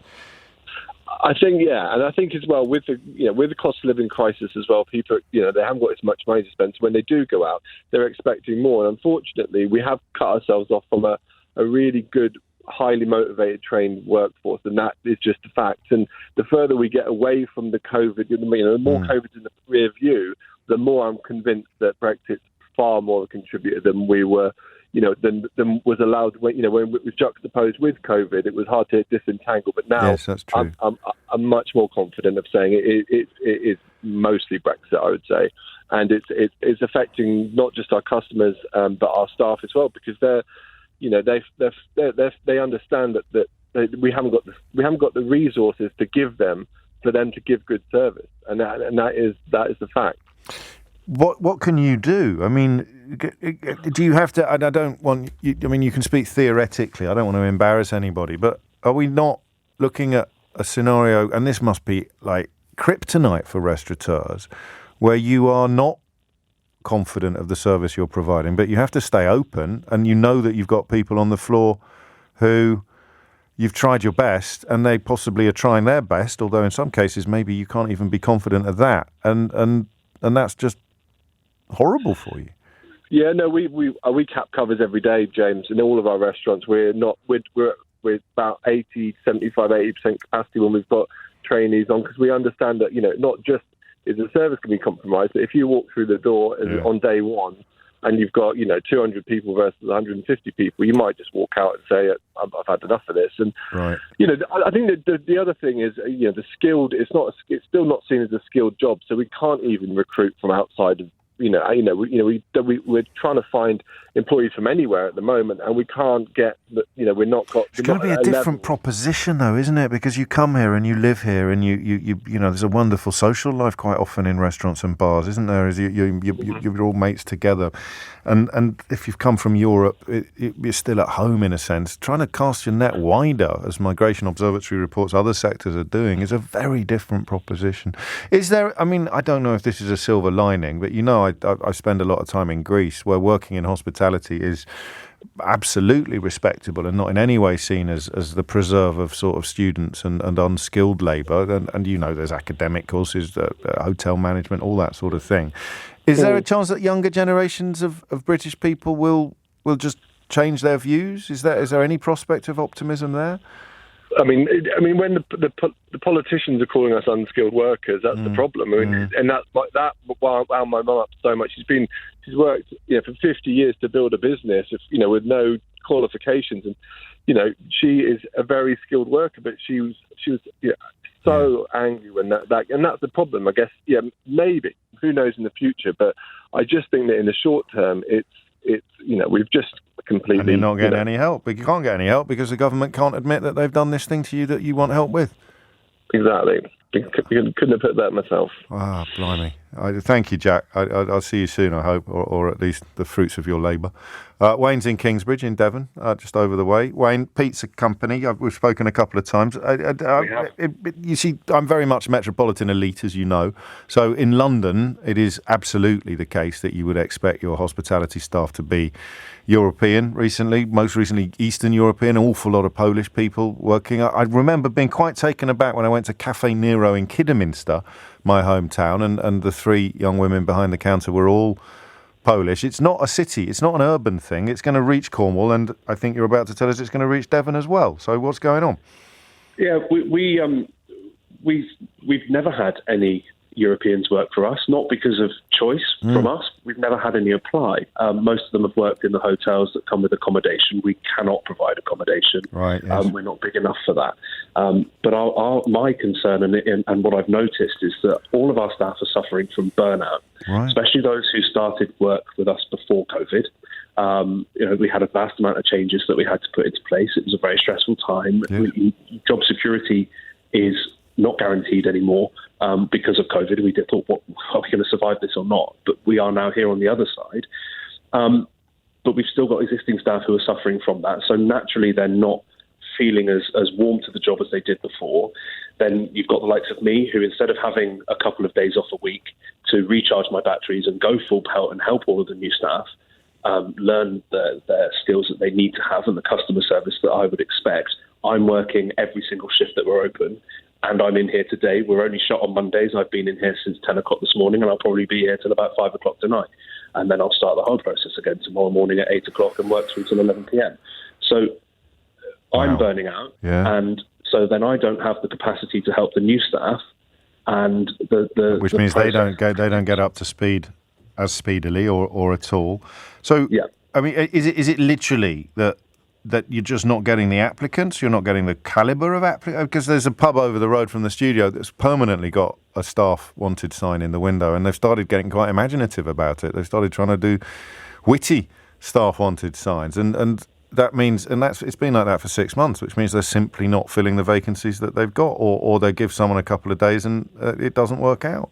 I think, yeah, and I think as well with the cost of living crisis as well, people, they haven't got as much money to spend. So when they do go out, they're expecting more. And unfortunately, we have cut ourselves off from a really good, highly motivated, trained workforce, and that is just a fact. And the further we get away from the COVID, the more COVID's in the rear view, the more I'm convinced that Brexit's far more a contributor than we were. Than was allowed when it was juxtaposed with COVID. It was hard to disentangle, but now yes, that's true. I'm much more confident of saying it is mostly Brexit, I would say, and it's affecting not just our customers but our staff as well, because they understand that we haven't got the resources to give them for them to give good service, and that is the fact. What can you do? I mean, do you have to? And I don't want you. I mean, you can speak theoretically. I don't want to embarrass anybody, but are we not looking at a scenario? And this must be like kryptonite for restaurateurs, where you are not confident of the service you're providing, but you have to stay open, and you know that you've got people on the floor who you've tried your best, and they possibly are trying their best. Although in some cases, maybe you can't even be confident of that, and that's just horrible for you. Yeah, no, we cap covers every day, James. In all of our restaurants, we're about 80% capacity when we've got trainees on, because we understand that not just is the service can be compromised, but if you walk through the door on day one and you've got 200 people versus 150 people, you might just walk out and say, I've had enough of this. And right. I think that the other thing is the skilled. It's still not seen as a skilled job, so we can't even recruit from outside of. We're trying to find employees from anywhere at the moment, and we can't get. We're not got. It's going to be a different proposition, though, isn't it? Because you come here and you live here, and you there's a wonderful social life quite often in restaurants and bars, isn't there? As you're all mates together, and if you've come from Europe, you're still at home in a sense. Trying to cast your net wider, as Migration Observatory reports other sectors are doing, is a very different proposition. Is there? I mean, I don't know if this is a silver lining, but I spend a lot of time in Greece, where working in hospitality is absolutely respectable and not in any way seen as the preserve of sort of students and unskilled labour. And there's academic courses, hotel management, all that sort of thing. Is there a chance that younger generations of British people will just change their views? Is there any prospect of optimism there? I mean, when the politicians are calling us unskilled workers, that's the problem. I mean, and that wound my mum up so much. She's worked for 50 years to build a business, with no qualifications, and she is a very skilled worker, but she was so angry when that and that's the problem, I guess. Maybe, who knows in the future, but I just think that in the short term, it's we've just completely. And you're not getting any help, but you can't get any help because the government can't admit that they've done this thing to you that you want help with. Exactly. Couldn't have put that myself. Ah, blimey. Thank you, Jack. I'll see you soon, I hope, or at least the fruits of your labour. Wayne's in Kingsbridge in Devon, just over the way. Wayne, pizza company. We've spoken a couple of times. You see, I'm very much metropolitan elite, as you know. So in London, it is absolutely the case that you would expect your hospitality staff to be European most recently Eastern European, an awful lot of Polish people working. I remember being quite taken aback when I went to Cafe Nero in Kidderminster, my hometown, and the three young women behind the counter were all Polish. It's not a city, it's not an urban thing. It's going to reach Cornwall, and I think you're about to tell us it's going to reach Devon as well. So what's going on? Yeah, we've never had any Europeans work for us, not because of choice from us. We've never had any apply. Most of them have worked in the hotels that come with accommodation. We cannot provide accommodation. Right. Yes. We're not big enough for that. But my concern and what I've noticed is that all of our staff are suffering from burnout, especially those who started work with us before COVID. We had a vast amount of changes that we had to put into place. It was a very stressful time. Yeah. Job security is not guaranteed anymore because of COVID. We thought, are we going to survive this or not? But we are now here on the other side. But we've still got existing staff who are suffering from that. So naturally, they're not feeling as warm to the job as they did before. Then you've got the likes of me, who instead of having a couple of days off a week to recharge my batteries and go full pelt and help all of the new staff learn their skills that they need to have and the customer service that I would expect, I'm working every single shift that we're open. And I'm in here today. We're only shut on Mondays. I've been in here since 10 o'clock this morning, and I'll probably be here till about 5 o'clock tonight. And then I'll start the whole process again tomorrow morning at 8 o'clock and work through till 11 p.m. So I'm burning out. Yeah. And so then I don't have the capacity to help the new staff. And which means they don't get up to speed as speedily or at all. So, yeah. I mean, is it literally that you're just not getting the applicants, you're not getting the calibre of applicants? Because there's a pub over the road from the studio that's permanently got a staff wanted sign in the window, and they've started getting quite imaginative about it. They've started trying to do witty staff wanted signs, and that means, it's been like that for 6 months, which means they're simply not filling the vacancies that they've got, or they give someone a couple of days and it doesn't work out.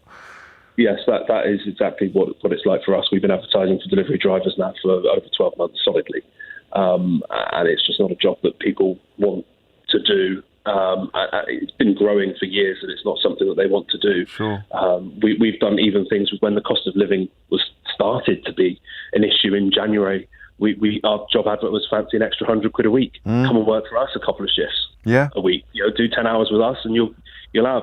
Yes, that is exactly what it's like for us. We've been advertising for delivery drivers now for over 12 months solidly. And it's just not a job that people want to do. It's been growing for years, and it's not something that they want to do. Sure. We've done even things when the cost of living was started to be an issue in January. Our job advert was fancy an extra £100 a week. Come and work for us a couple of shifts a week. Do 10 hours with us, and you'll have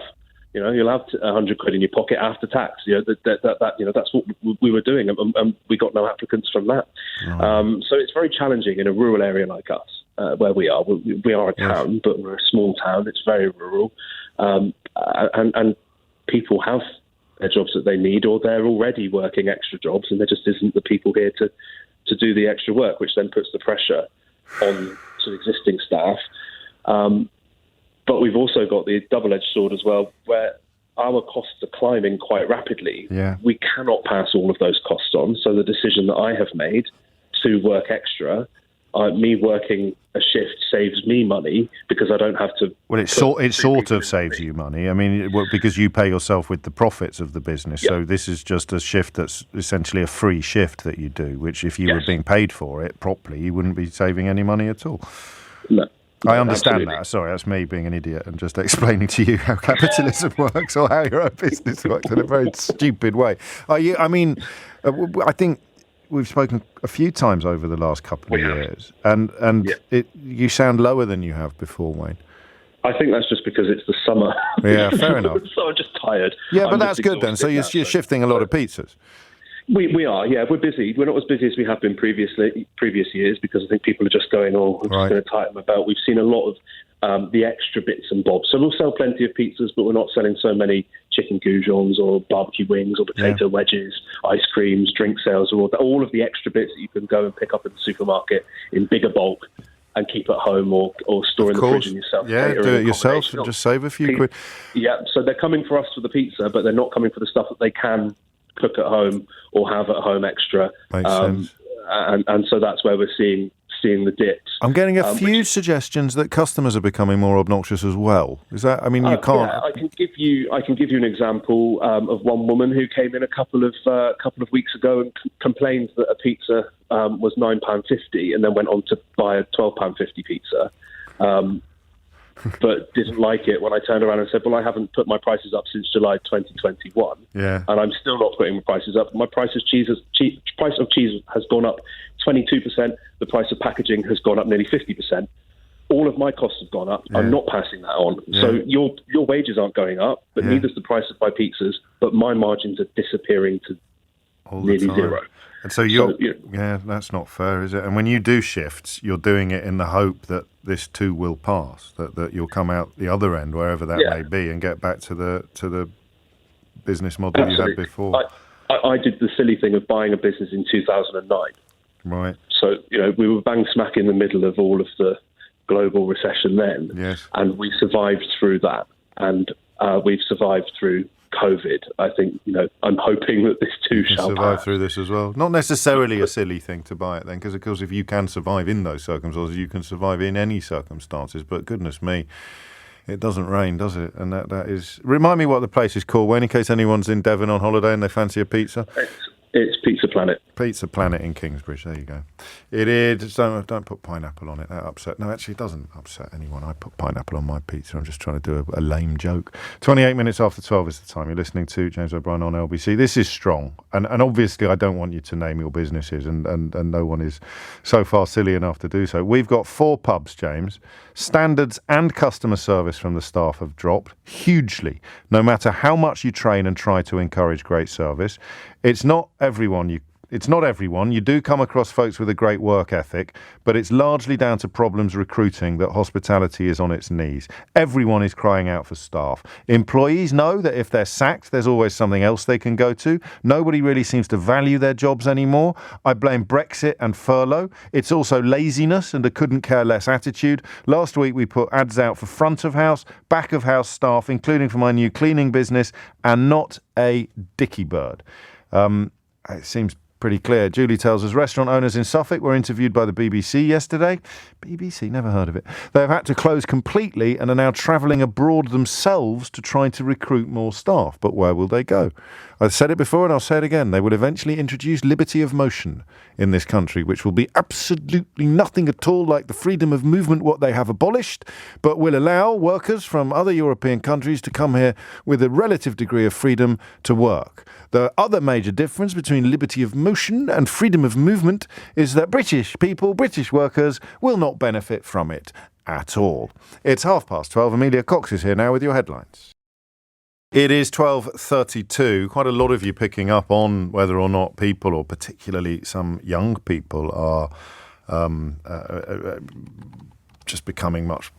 £100 in your pocket after tax. That's what we were doing, and we got no applicants from that. So it's very challenging in a rural area like us, where we are. We are a town, but we're a small town. It's very rural, and people have their jobs that they need, or they're already working extra jobs, and there just isn't the people here to do the extra work, which then puts the pressure on to existing staff. But we've also got the double-edged sword as well, where our costs are climbing quite rapidly. Yeah. We cannot pass all of those costs on. So the decision that I have made to work extra, me working a shift saves me money because I don't have to... Well, it sort of saves you money. I mean, because you pay yourself with the profits of the business. Yeah. So this is just a shift that's essentially a free shift that you do, which if you were being paid for it properly, you wouldn't be saving any money at all. No. I understand that. Sorry, that's me being an idiot and just explaining to you how capitalism works or how your own business works in a very stupid way. I think we've spoken a few times over the last couple of years, and you sound lower than you have before, Wayne. I think that's just because it's the summer. Yeah, fair enough. So I'm just tired. Yeah, but that's good then. So you're shifting a lot of pizzas. We are, yeah. We're busy. We're not as busy as we have been previous years because I think people are just going, I'm just going to tighten my belt. We've seen a lot of the extra bits and bobs. So we'll sell plenty of pizzas, but we're not selling so many chicken goujons or barbecue wings or potato wedges, ice creams, drink sales, or all of the extra bits that you can go and pick up in the supermarket in bigger bulk and keep at home or store in the fridge yourself. Yeah, do it yourself and just save a few quid. Yeah, so they're coming for us for the pizza, but they're not coming for the stuff that they can cook at home or have at home extra. Makes sense. And so that's where we're seeing the dips. I'm getting a few suggestions that customers are becoming more obnoxious as well. Is that? I mean, you can't. Yeah, I can give you an example of one woman who came in a couple of weeks ago and complained that a pizza was £9.50 and then went on to buy a £12.50 pizza. But didn't like it when I turned around and said, well, I haven't put my prices up since July 2021. Yeah. And I'm still not putting my prices up. My price of cheese has gone up 22%. The price of packaging has gone up nearly 50%. All of my costs have gone up. Yeah. I'm not passing that on. Yeah. So your wages aren't going up, but neither's the price of my pizzas. But my margins are disappearing to nearly zero. And so that's not fair, is it? And when you do shifts, you're doing it in the hope that this too will pass, that you'll come out the other end, wherever that may be, and get back to the business model you had before. I did the silly thing of buying a business in 2009. Right. So, we were bang smack in the middle of all of the global recession then. Yes. And we survived through that. And we've survived through COVID. I think, I'm hoping that this too shall survive through this as well. Not necessarily a silly thing to buy it then, because of course if you can survive in those circumstances, you can survive in any circumstances. But goodness me, it doesn't rain, does it? And that is... Remind me what the place is called, in case anyone's in Devon on holiday and they fancy a pizza. It's Pizza Planet. Pizza Planet in Kingsbridge. There you go. It is. Don't put pineapple on it. That upset. No, actually, it doesn't upset anyone. I put pineapple on my pizza. I'm just trying to do a lame joke. 28 minutes after 12 is the time. You're listening to James O'Brien on LBC. This is strong, and obviously, I don't want you to name your businesses, and no one is so far silly enough to do so. We've got 4 pubs, James. Standards and customer service from the staff have dropped hugely. No matter how much you train and try to encourage great service, it's not everyone. You do come across folks with a great work ethic, but it's largely down to problems recruiting that hospitality is on its knees. Everyone is crying out for staff. Employees know that if they're sacked, there's always something else they can go to. Nobody really seems to value their jobs anymore. I blame Brexit and furlough. It's also laziness and a couldn't care less attitude. Last week we put ads out for front of house, back of house staff, including for my new cleaning business, and not a dicky bird. It seems pretty clear. Julie tells us restaurant owners in Suffolk were interviewed by the BBC yesterday. BBC, never heard of it. They have had to close completely and are now travelling abroad themselves to try to recruit more staff. But where will they go? I've said it before and I'll say it again. They will eventually introduce liberty of motion in this country, which will be absolutely nothing at all like the freedom of movement what they have abolished, but will allow workers from other European countries to come here with a relative degree of freedom to work. The other major difference between liberty of motion and freedom of movement is that British people, British workers, will not benefit from it at all. It's 12:30. Amelia Cox is here now with your headlines. It is 12:32. Quite a lot of you picking up on whether or not people, or particularly some young people, are just becoming much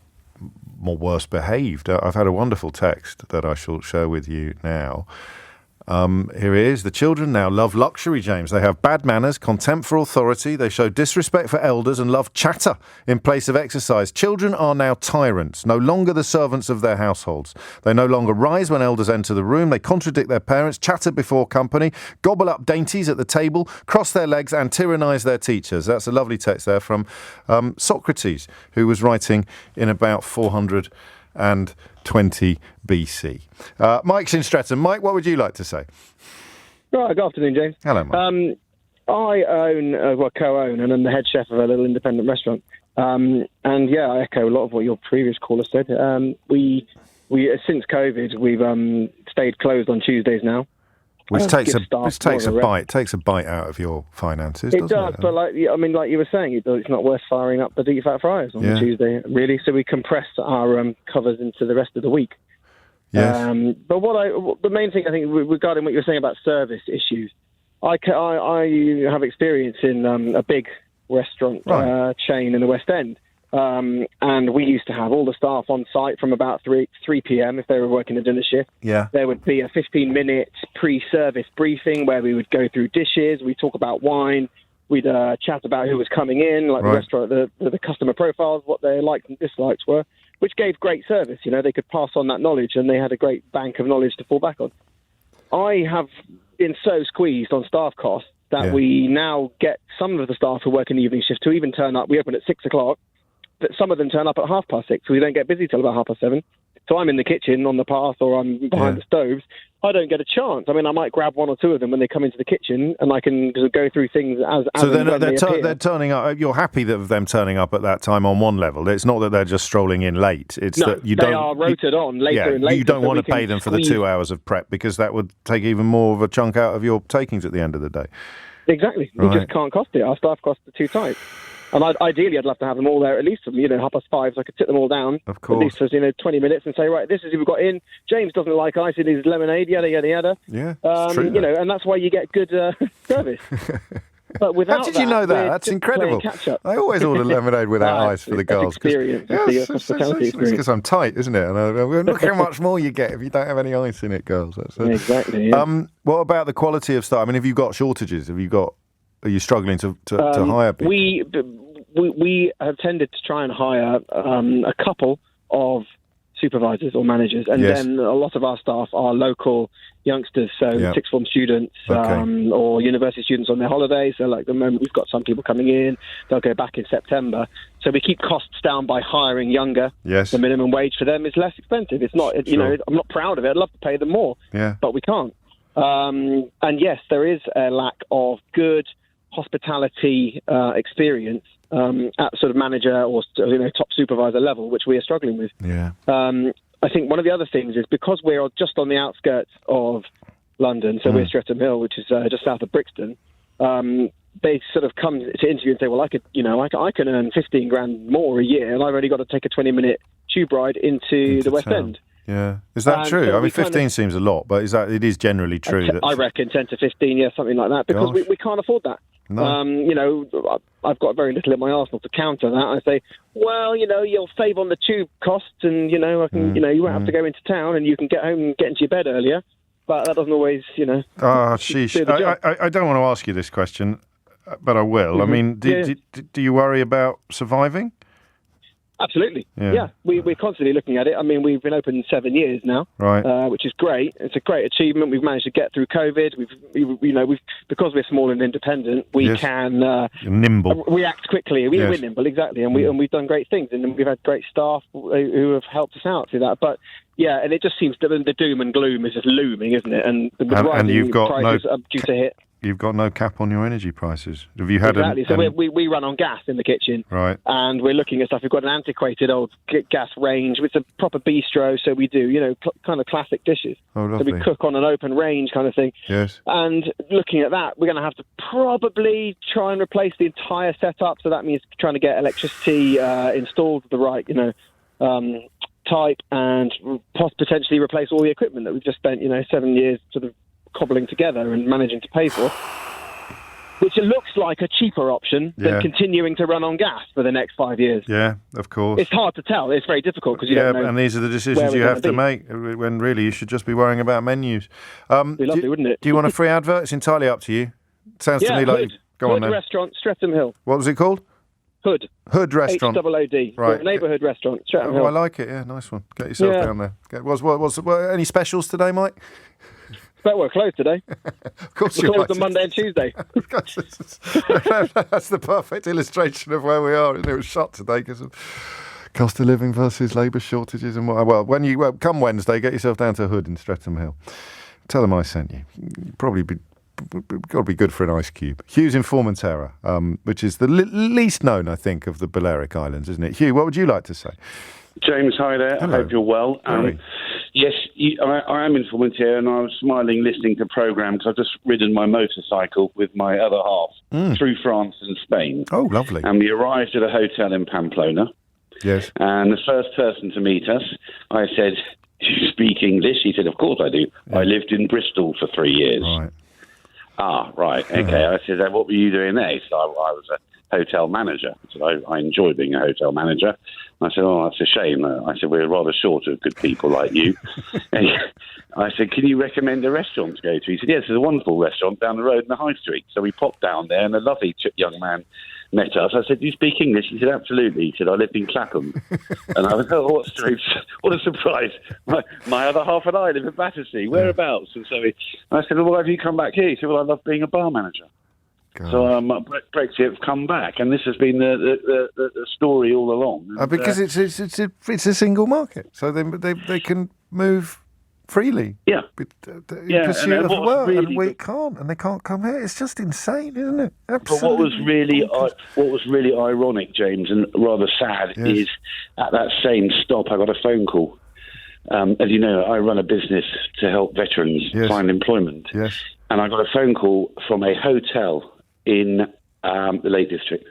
more worse behaved. I've had a wonderful text that I shall share with you now. Here it is. The children now love luxury, James. They have bad manners, contempt for authority. They show disrespect for elders and love chatter in place of exercise. Children are now tyrants, no longer the servants of their households. They no longer rise when elders enter the room. They contradict their parents, chatter before company, gobble up dainties at the table, cross their legs and tyrannise their teachers. That's a lovely text there from Socrates, who was writing in about 420 BC. Mike's in Streatham. Mike, what would you like to say? Right, good afternoon, James. Hello, Mike. I co-own, and I'm the head chef of a little independent restaurant. I echo a lot of what your previous caller said. We since COVID, we've stayed closed on Tuesdays now. Which takes a bite out of your finances. It does, but like you were saying, it's not worth firing up the deep fat fryers on Tuesday, really. So we compress our covers into the rest of the week. Yes. But the main thing I think regarding what you were saying about service issues, I have experience in a big restaurant chain in the West End. And we used to have all the staff on site from about 3 p.m. if they were working a dinner shift. Yeah. There would be a 15-minute pre-service briefing where we would go through dishes, we'd talk about wine, we'd chat about who was coming in, like the restaurant, the customer profiles, what their likes and dislikes were, which gave great service. You know, they could pass on that knowledge and they had a great bank of knowledge to fall back on. I have been so squeezed on staff costs that we now get some of the staff who work in the evening shift to even turn up. We open at 6 o'clock. But some of them turn up at 6:30, so we don't get busy till about 7:30. So I'm in the kitchen on the path or I'm behind the stoves. I don't get a chance. I mean, I might grab one or two of them when they come into the kitchen and I can go through things as so they're turning up. You're happy of them turning up at that time on one level. It's not that they're just strolling in late. It's that you don't. They are rotated on later and later. You don't want to pay them for the 2 hours of prep because that would take even more of a chunk out of your takings at the end of the day. Exactly. We just can't cost it. Our staff costs are too tight. And ideally, I'd love to have them all there at least from, 5:30, so I could sit them all down. Of course. At least for, 20 minutes and say, right, this is who we've got in. James doesn't like ice in his lemonade, yada, yada, yada. Yeah, it's true, and that's why you get good service. But without how did you know that? That's incredible. I always order lemonade without ice for the girls. Experience. It's because I'm tight, isn't it? And look how much more you get if you don't have any ice in it, girls. Exactly. Yeah. What about the quality of staff? I mean, have you got shortages? Are you struggling to hire people? We have tended to try and hire a couple of supervisors or managers, and then a lot of our staff are local youngsters, so sixth form students or university students on their holidays. So like the moment we've got some people coming in, they'll go back in September. So we keep costs down by hiring younger. Yes. The minimum wage for them is less expensive. It's not, I'm not proud of it. I'd love to pay them more, but we can't. And yes, there is a lack of good hospitality experience at sort of manager or top supervisor level, which we are struggling with. Yeah. I think one of the other things is because we're just on the outskirts of London, so we're Streatham Hill, which is just south of Brixton. They sort of come to interview and say, well, I can earn 15 grand more a year, and I've only got to take a 20-minute tube ride into the West End. Yeah, is that true? So I mean, 15 seems a lot, but it is generally true? I reckon 10 to 15, something like that, because we can't afford that. No. I've got very little in my arsenal to counter that. I say, well, you'll save on the tube costs, and I can, you won't have to go into town, and you can get home and get into your bed earlier. But that doesn't always, sheesh. I don't want to ask you this question, but I will. Mm-hmm. I mean, do you worry about surviving? Absolutely. Yeah. We're constantly looking at it. I mean, we've been open 7 years now, which is great. It's a great achievement. We've managed to get through COVID. We've because we're small and independent, we can nimble react quickly. We're nimble, exactly, and we've done great things, and we've had great staff who have helped us out through that. But and it just seems that the doom and gloom is just looming, isn't it? And you've got prices are due to hit. You've got no cap on your energy prices. Have you had exactly? So we run on gas in the kitchen, right? And we're looking at stuff. We've got an antiquated old gas range. It's a proper bistro, so we do kind of classic dishes. Oh, lovely. So we cook on an open range kind of thing. Yes. And looking at that, we're going to have to probably try and replace the entire setup. So that means trying to get electricity installed with the right type, and potentially replace all the equipment that we've just spent 7 years sort of cobbling together and managing to pay for, which it looks like a cheaper option than continuing to run on gas for the next 5 years. Yeah, of course. It's hard to tell. It's very difficult because you don't know. And these are the decisions you have to make when really you should just be worrying about menus. It'd be lovely, wouldn't it? Do you want a free advert? It's entirely up to you. Sounds to me like... Go on then. Hood Restaurant, Streatham Hill. What was it called? Hood Restaurant. HOOD. Right. Neighbourhood restaurant, Streatham Hill. I like it, nice one. Get yourself down there. Any specials today, Mike? But we're closed today. Of course we're closed on Monday and Tuesday. That's the perfect illustration of where we are. It was shut today because of cost of living versus labour shortages and what. Well, when you come Wednesday, get yourself down to Hood in Streatham Hill. Tell them I sent you. You'd probably got to be good for an ice cube. Hugh's in Formentera, which is the least known, I think, of the Balearic Islands, isn't it? Hugh, what would you like to say? James, hi there. Hello. I hope you're well. Yes, I am in Formentera, and I was smiling listening to the programme because I've just ridden my motorcycle with my other half through France and Spain. Oh, lovely. And we arrived at a hotel in Pamplona. Yes. And the first person to meet us, I said, "Do you speak English?" He said, "Of course I do. Yeah. I lived in Bristol for 3 years." Right. Ah, right. Okay. I said, what were you doing there? He said, I was a hotel manager. I said, I enjoy being a hotel manager. And I said, oh, that's a shame. I said, we're rather short of good people like you. And I said, can you recommend a restaurant to go to? He said, yes, there's a wonderful restaurant down the road in the High Street. So we popped down there, and a lovely young man met us. I said, do you speak English? He said, absolutely. He said, I live in Clapham. And I went, oh, what a surprise. My other half and I live in Battersea. Whereabouts? And so I said, well, why have you come back here? He said, well, I love being a bar manager. God. So Brexit have come back, and this has been the story all along. And, because it's a single market, so they can move freely. Yeah, in pursuit of work, really, and we can't, and they can't come here. It's just insane, isn't it? Absolutely. But what was really ironic, James, and rather sad, is at that same stop, I got a phone call. As you know, I run a business to help veterans find employment. Yes. And I got a phone call from a hotel in the Lake District.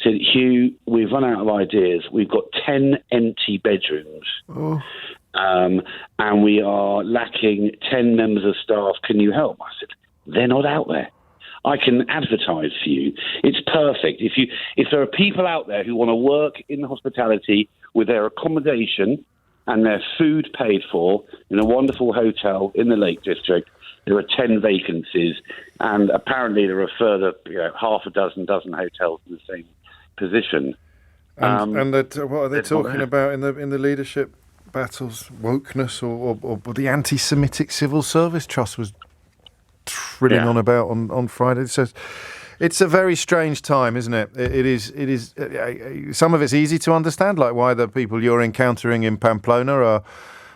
Said, Hugh, we've run out of ideas. We've got 10 empty bedrooms. Oh. And we are lacking 10 members of staff. Can you help? I said, they're not out there. I can advertise for you. It's perfect. If there are people out there who want to work in hospitality with their accommodation and their food paid for in a wonderful hotel in the Lake District, there are 10 vacancies, and apparently there are further half a dozen hotels in the same position. And what are they talking about in the leadership battles? Wokeness or the anti-Semitic civil service trust was trilling on about on Friday. It says it's a very strange time, isn't it? It is. Some of it's easy to understand, like why the people you're encountering in Pamplona are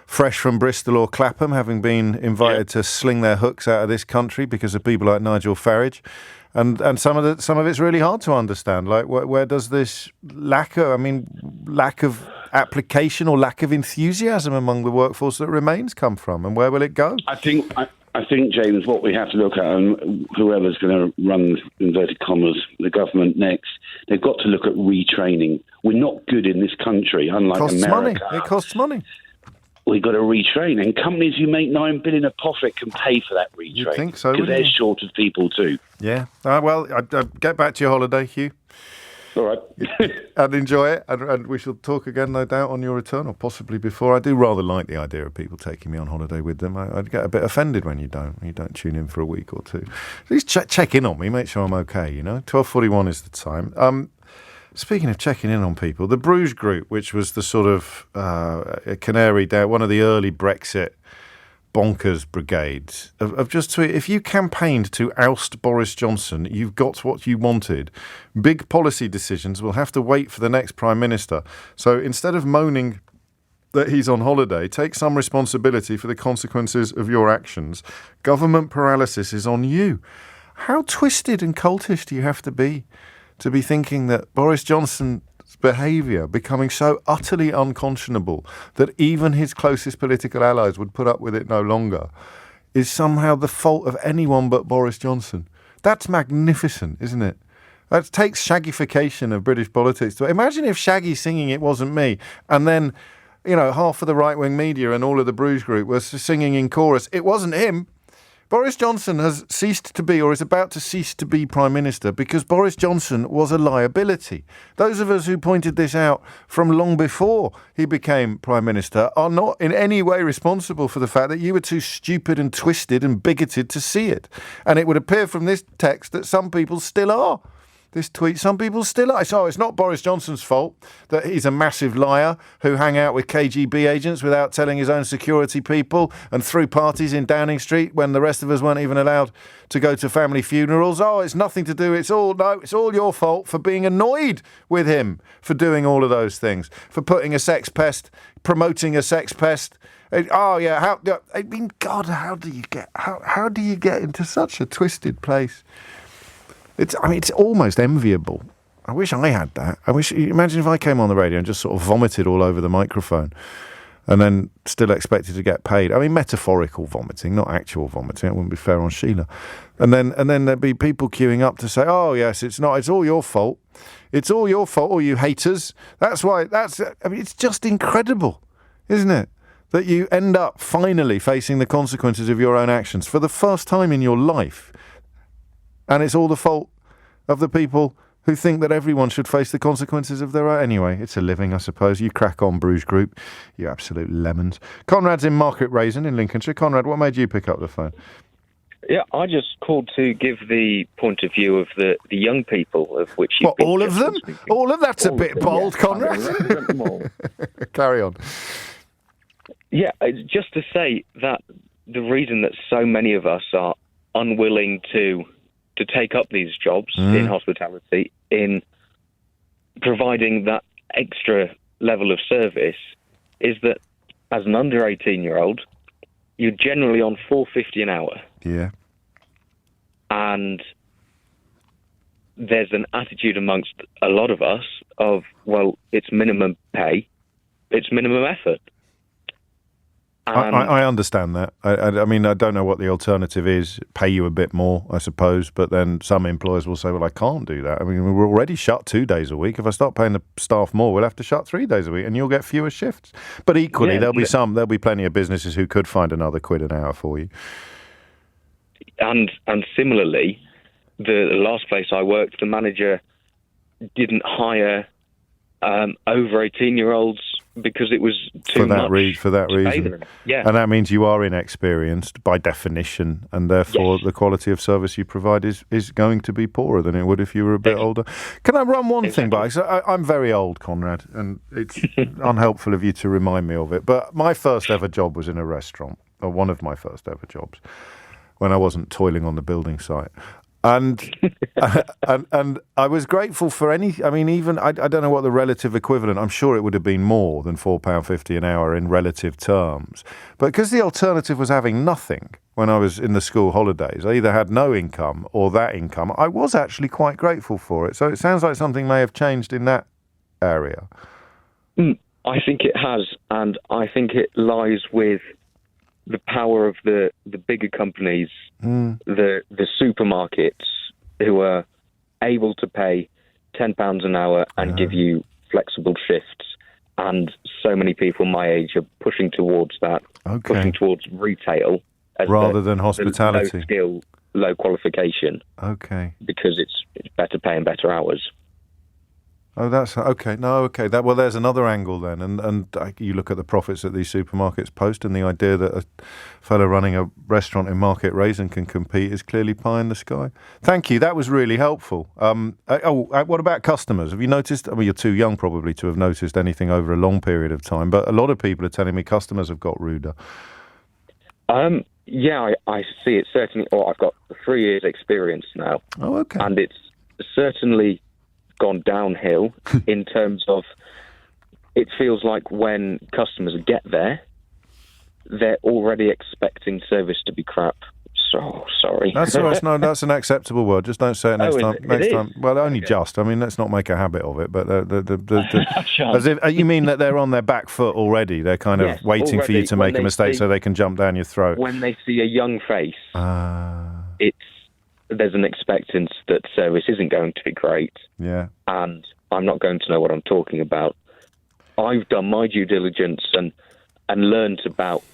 fresh from Bristol or Clapham, having been invited to sling their hooks out of this country because of people like Nigel Farage, and some of it's really hard to understand. Like where does this lack of application or lack of enthusiasm among the workforce that remains come from, and where will it go? I think, James, what we have to look at, and whoever's going to run, inverted commas, the government next, they've got to look at retraining. We're not good in this country, unlike America. It costs money. We've got to retrain, and companies who make $9 billion a profit can pay for that retrain. You think so? Because they're short of people too. Yeah. Well, get back to your holiday, Hugh. All right. And enjoy it, and we shall talk again, no doubt, on your return, or possibly before. I do rather like the idea of people taking me on holiday with them. I'd get a bit offended when you don't tune in for a week or two. Please check in on me, make sure I'm okay. 12:41 is the time. Speaking of checking in on people, the Bruges Group, which was the sort of canary down, one of the early Brexit bonkers brigades, have just tweeted, if you campaigned to oust Boris Johnson, you've got what you wanted. Big policy decisions will have to wait for the next Prime Minister. So instead of moaning that he's on holiday, take some responsibility for the consequences of your actions. Government paralysis is on you. How twisted and cultish do you have to be thinking that Boris Johnson's behaviour becoming so utterly unconscionable that even his closest political allies would put up with it no longer is somehow the fault of anyone but Boris Johnson? That's magnificent, isn't it? That takes Shaggyfication of British politics. Imagine if Shaggy singing "It Wasn't Me" and then, half of the right-wing media and all of the Bruges Group was singing in chorus, "It wasn't him." Boris Johnson has ceased to be, or is about to cease to be, Prime Minister because Boris Johnson was a liability. Those of us who pointed this out from long before he became Prime Minister are not in any way responsible for the fact that you were too stupid and twisted and bigoted to see it. And it would appear from this text that some people still are. This tweet, some people still are. So it's not Boris Johnson's fault that he's a massive liar who hang out with KGB agents without telling his own security people and threw parties in Downing Street when the rest of us weren't even allowed to go to family funerals. Oh, it's nothing to do. It's all your fault for being annoyed with him for doing all of those things, for putting a sex pest, promoting a sex pest. Oh yeah, God, how do you get into such a twisted place? It's almost enviable. I wish I had that. Imagine if I came on the radio and just sort of vomited all over the microphone and then still expected to get paid. Metaphorical vomiting, not actual vomiting. It wouldn't be fair on Sheila. And then there'd be people queuing up to say, oh, yes, it's all your fault. It's all your fault, all you haters. It's just incredible, isn't it? That you end up finally facing the consequences of your own actions for the first time in your life. And it's all the fault of the people who think that everyone should face the consequences of their own. Anyway, it's a living, I suppose. You crack on, Bruges Group. You absolute lemons. Conrad's in Market Raisin in Lincolnshire. Conrad, what made you pick up the phone? Yeah, I just called to give the point of view of the young people, of which you've been all of them? speaking. All of that's All a bit them, bold, yeah. Conrad. I represent them all. Carry on. Yeah, just to say that the reason that so many of us are unwilling to take up these jobs in hospitality, in providing that extra level of service, is that as an under 18-year-old, you're generally on $4.50 an hour. Yeah. And there's an attitude amongst a lot of us of, well, it's minimum pay, it's minimum effort. I understand that. I mean, I don't know what the alternative is. Pay you a bit more, I suppose. But then some employers will say, well, I can't do that. I mean, we're already shut 2 days a week. If I start paying the staff more, we'll have to shut 3 days a week and you'll get fewer shifts. But equally, there'll be plenty of businesses who could find another £1 an hour for you. And similarly, the last place I worked, the manager didn't hire over 18-year-olds because it was too much. For that reason. Yeah. And that means you are inexperienced by definition, and therefore the quality of service you provide is going to be poorer than it would if you were a bit older. Can I run one thing by? So I'm very old, Conrad, and it's unhelpful of you to remind me of it. But my first ever job was in a restaurant, or one of my first ever jobs, when I wasn't toiling on the building site. And and I was grateful for any. I mean, even I don't know what the relative equivalent. I'm sure it would have been more than £4.50 an hour in relative terms. But because the alternative was having nothing when I was in the school holidays, I either had no income or that income. I was actually quite grateful for it. So it sounds like something may have changed in that area. I think it has, and I think it lies with the power of the bigger companies, the supermarkets, who are able to pay £10 an hour and give you flexible shifts. And so many people my age are pushing towards that, pushing towards retail as rather than hospitality. Low skill, low qualification. Okay. Because it's better pay and better hours. Oh, that's okay. No, okay. Well, there's another angle then, and you look at the profits that these supermarkets post, and the idea that a fellow running a restaurant in Market Raisin can compete is clearly pie in the sky. Thank you. That was really helpful. What about customers? Have you noticed? I mean, you're too young probably to have noticed anything over a long period of time, but a lot of people are telling me customers have got ruder. Yeah, I see it certainly. I've got 3 years' experience now. Oh, okay. And it's certainly gone downhill in terms of, it feels like when customers get there, they're already expecting service to be crap. So sorry. That's all right. No, that's an acceptable word. Just don't say it next time. Next time. Well, only okay. Just. I mean, let's not make a habit of it. But as if you mean that they're on their back foot already. They're kind of waiting for you to make a mistake so they can jump down your throat. When they see a young face, there's an expectance that service isn't going to be great. Yeah. And I'm not going to know what I'm talking about. I've done my due diligence and learned about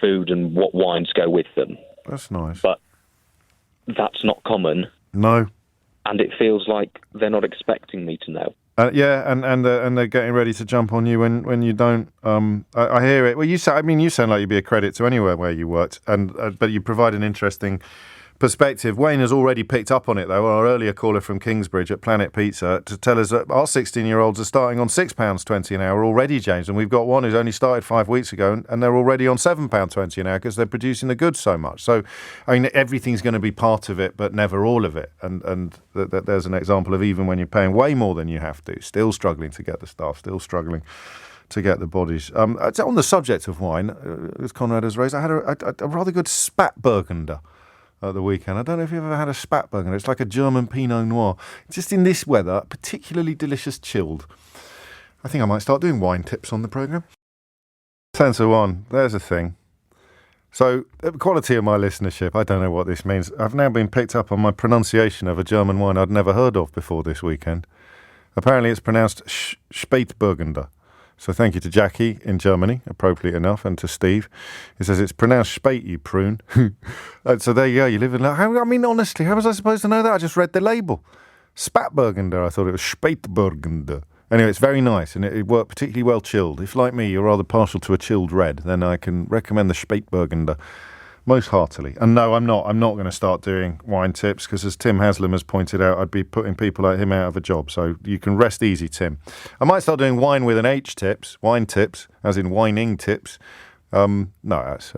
food and what wines go with them. That's nice. But that's not common. No. And it feels like they're not expecting me to know. And they're getting ready to jump on you when you don't. I hear it. Well, you sound like you'd be a credit to anywhere where you worked, but you provide an interesting perspective. Wayne has already picked up on it, though, our earlier caller from Kingsbridge at Planet Pizza, to tell us that our 16-year-olds are starting on £6.20 an hour already, James, and we've got one who's only started 5 weeks ago, and they're already on £7.20 an hour because they're producing the goods so much. So, I mean, everything's going to be part of it, but never all of it. And there's an example of even when you're paying way more than you have to, still struggling to get the staff, still struggling to get the bodies. On the subject of wine, as Conrad has raised, I had a rather good Spätburgunder at the weekend. I don't know if you've ever had a Spätburgunder. It's like a German Pinot Noir. Just in this weather, particularly delicious chilled. I think I might start doing wine tips on the programme. Sensor one, there's a thing. So, the quality of my listenership, I don't know what this means. I've now been picked up on my pronunciation of a German wine I'd never heard of before this weekend. Apparently it's pronounced Spätburgunder. So thank you to Jackie in Germany, appropriate enough, and to Steve. He says it's pronounced spate, you prune. So there you go. You live in... honestly, how was I supposed to know that? I just read the label. Spatburgunder. I thought it was Spateburgunder. Anyway, it's very nice, and it worked particularly well chilled. If, like me, you're rather partial to a chilled red, then I can recommend the Spateburgunder most heartily. And no, I'm not going to start doing wine tips, because as Tim Haslam has pointed out, I'd be putting people like him out of a job. So you can rest easy, Tim. I might start doing wine with an H tips, wine tips, as in whining tips. No, it's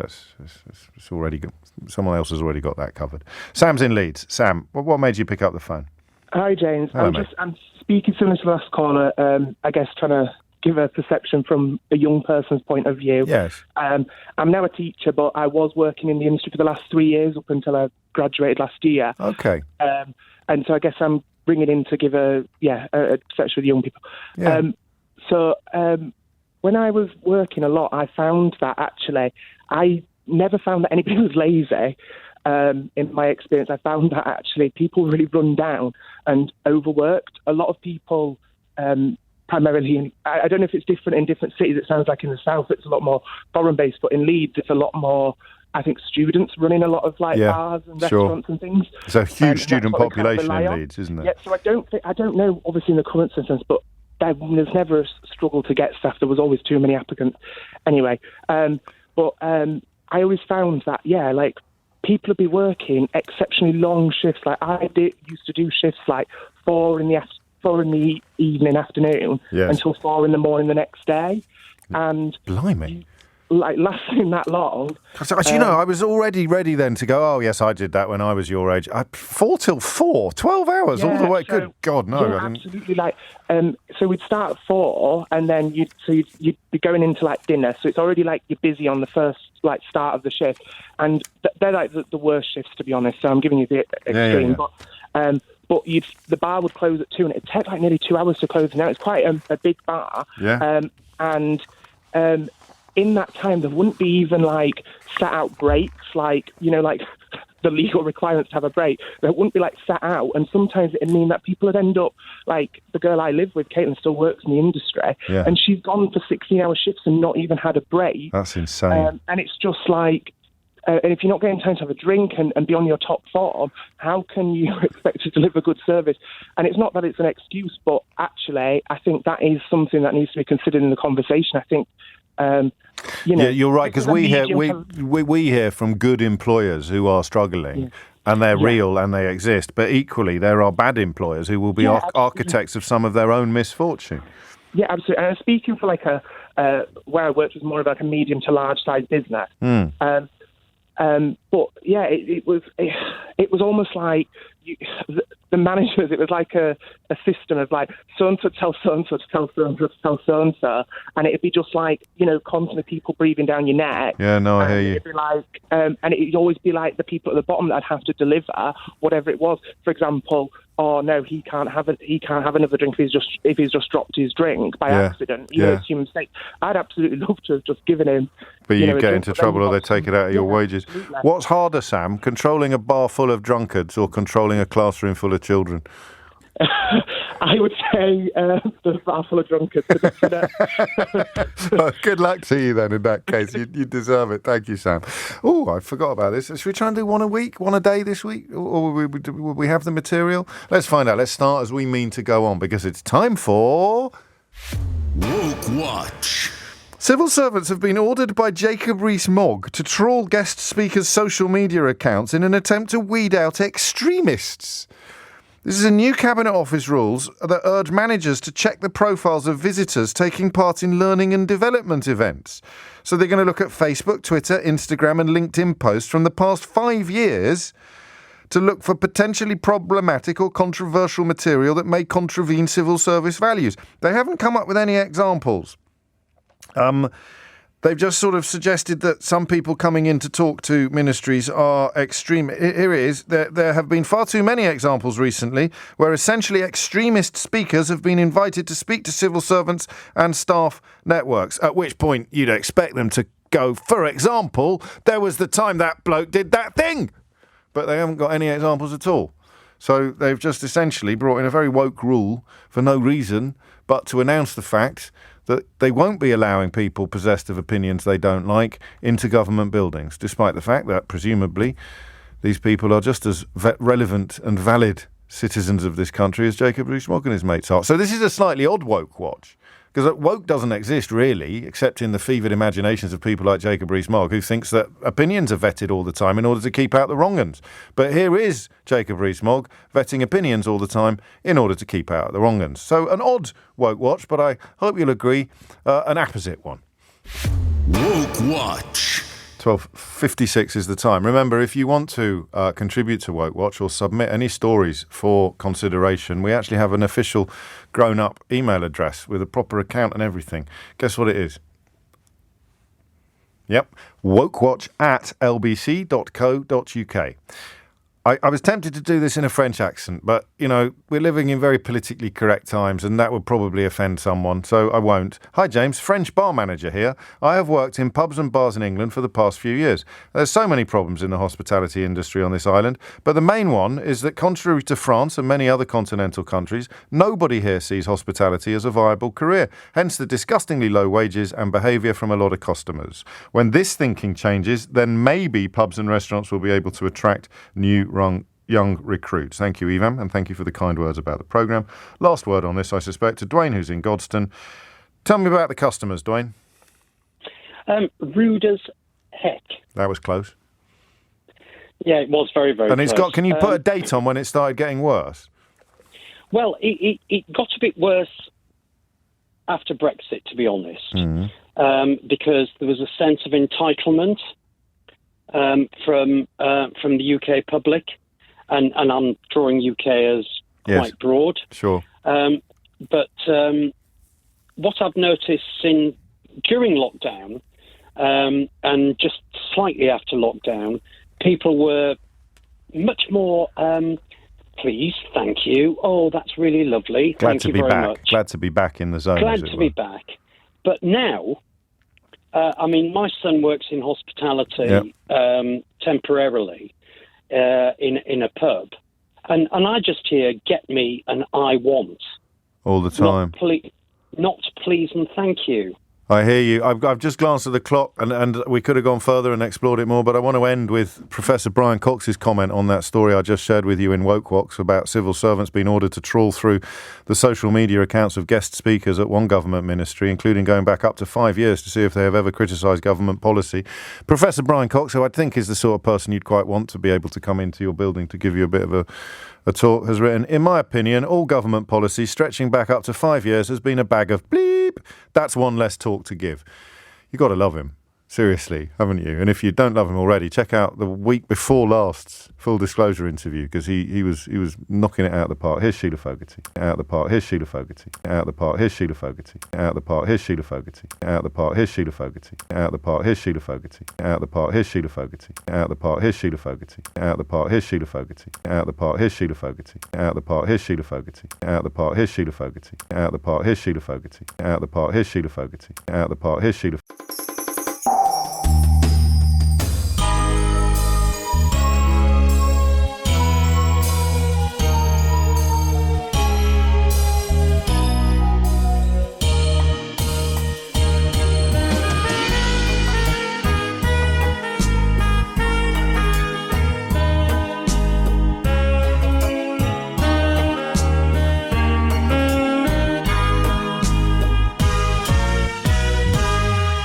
already good. Someone else has already got that covered. Sam's in Leeds. Sam, what made you pick up the phone? Hi, James. Hello, I'm speaking similar to the last caller, I guess trying to give a perception from a young person's point of view. Yes. I'm now a teacher, but I was working in the industry for the last 3 years up until I graduated last year. Okay. And so I guess I'm bringing in to give a perception with young people. Yeah. When I was working a lot, I found that actually I never found that anybody was lazy. In my experience, I found that actually people really run down and overworked. A lot of people, primarily, I don't know if it's different in different cities. It sounds like in the south it's a lot more foreign-based, but in Leeds it's a lot more, I think, students running a lot of bars and restaurants and things. It's a huge student population in Leeds, isn't it? Yeah, so I don't know, obviously in the current instance, but there's never a struggle to get staff. There was always too many applicants. Anyway, I always found that, people would be working exceptionally long shifts. Like I used to do shifts like 4 in the evening, afternoon, until 4 in the morning the next day. And blimey, lasting that long. So, I was already ready then to go, oh yes, I did that when I was your age. 4 till 4, 12 hours all the way. So, good God, no. Yeah, absolutely. So we'd start at 4, and then you'd be going into dinner. So it's already you're busy on the first start of the shift, and they're the worst shifts, to be honest. So I'm giving you the extreme, but the bar would close at 2, and it'd take nearly 2 hours to close. Now it's quite a big bar, in that time there wouldn't be even sat out breaks, the legal requirements to have a break. There wouldn't be sat out, and sometimes it'd mean that people would end up the girl I live with, Caitlin, still works in the industry, and she's gone for 16-hour shifts and not even had a break. That's insane. And it's just and if you're not getting time to have a drink and be on your top form, how can you expect to deliver good service? And it's not that it's an excuse, but actually I think that is something that needs to be considered in the conversation. I think you're right, because we hear from good employers who are struggling, and they're real and they exist. But equally, there are bad employers who will be architects of some of their own misfortune. Yeah, absolutely. And I'm speaking for where I worked was more of a medium to large size business. But yeah, it was almost like the managers. It was like a system of so and so tell so and so to tell so and so to tell so and so, and it'd be just constantly people breathing down your neck. Yeah, no, I hear you. It'd be and it'd always be the people at the bottom that'd have to deliver whatever it was. For example, oh no, he can't have another drink if he's just dropped his drink by accident. It's human mistake. I'd absolutely love to have just given him. But you get into trouble, or they take it out of your wages. Absolutely. What's harder, Sam? Controlling a bar full of drunkards or controlling a classroom full of children? I would say the bar full of drunkards. Well, good luck to you then in that case. You deserve it. Thank you, Sam. Oh, I forgot about this. Should we try and do one a day this week? Or will we have the material? Let's find out. Let's start as we mean to go on, because it's time for... Woke Watch. Civil servants have been ordered by Jacob Rees-Mogg to trawl guest speakers' social media accounts in an attempt to weed out extremists. This is a new Cabinet Office rules that urge managers to check the profiles of visitors taking part in learning and development events. So they're going to look at Facebook, Twitter, Instagram and LinkedIn posts from the past 5 years to look for potentially problematic or controversial material that may contravene civil service values. They haven't come up with any examples. They've just sort of suggested that some people coming in to talk to ministries are extreme. Here it is. There have been far too many examples recently where essentially extremist speakers have been invited to speak to civil servants and staff networks, at which point you'd expect them to go, for example, there was the time that bloke did that thing. But they haven't got any examples at all. So they've just essentially brought in a very woke rule for no reason but to announce the fact that they won't be allowing people possessed of opinions they don't like into government buildings, despite the fact that, presumably, these people are just as relevant and valid citizens of this country as Jacob Rees-Mogg and his mates are. So this is a slightly odd woke watch, because woke doesn't exist really, except in the fevered imaginations of people like Jacob Rees-Mogg, who thinks that opinions are vetted all the time in order to keep out the wrong uns. But here is Jacob Rees-Mogg vetting opinions all the time in order to keep out the wrong uns. So an odd woke watch, but I hope you'll agree, an apposite one. Woke Watch. 12:56 is the time. Remember, if you want to contribute to Woke Watch or submit any stories for consideration, we actually have an official grown-up email address with a proper account and everything. Guess what it is? Yep, wokewatch@lbc.co.uk. I was tempted to do this in a French accent, but, you know, we're living in very politically correct times and that would probably offend someone, so I won't. Hi, James. French bar manager here. I have worked in pubs and bars in England for the past few years. There's so many problems in the hospitality industry on this island, but the main one is that contrary to France and many other continental countries, nobody here sees hospitality as a viable career, hence the disgustingly low wages and behaviour from a lot of customers. When this thinking changes, then maybe pubs and restaurants will be able to attract new young recruits. Thank you, Evam, and thank you for the kind words about the programme. Last word on this, I suspect, to Dwayne, who's in Godstone. Tell me about the customers, Dwayne. Rude as heck. That was close. Yeah, it was very, very and close. And can you put a date on when it started getting worse? Well, it got a bit worse after Brexit, to be honest, because there was a sense of entitlement from the UK public, and I'm drawing UK as quite broad. Sure. But what I've noticed during lockdown and just slightly after lockdown, people were much more please, thank you. Oh, that's really lovely. Thank you very much. Glad to be back in the zone. Glad to be back. But now, I mean, my son works in hospitality temporarily in a pub, and I just hear "get me" and "I want" all the time. Not please and thank you. I hear you. I've just glanced at the clock, and we could have gone further and explored it more, but I want to end with Professor Brian Cox's comment on that story I just shared with you in Woke Walks about civil servants being ordered to trawl through the social media accounts of guest speakers at one government ministry, including going back up to 5 years to see if they have ever criticised government policy. Professor Brian Cox, who I think is the sort of person you'd quite want to be able to come into your building to give you a bit of a talk, has written, in my opinion, all government policy stretching back up to 5 years has been a bag of bleep. That's one less talk to give. You've got to love him. Seriously, haven't you? And if you don't love him already, check out the week before last's Full Disclosure interview, because he was knocking it out of the park. Here's Sheila Fogarty. Out the park. Here's Sheila Fogarty. Out the park. Here's Sheila Fogarty. Out the park. Here's Sheila Fogarty. Out the park. Here's Sheila Fogarty. Out the park. Here's Sheila Fogarty. Out the park. Here's Sheila Fogarty. Out the park. Here's Sheila Fogarty. Out the park. Here's Sheila Fogarty. Out the park. Here's Sheila Fogarty. Out the park. Here's Sheila Fogarty. Out the park. Here's Sheila Fogarty. Out the park. Here's Sheila Fogarty. Out the park. Here's Sheila Fogarty. Out the park. Here's Sheila.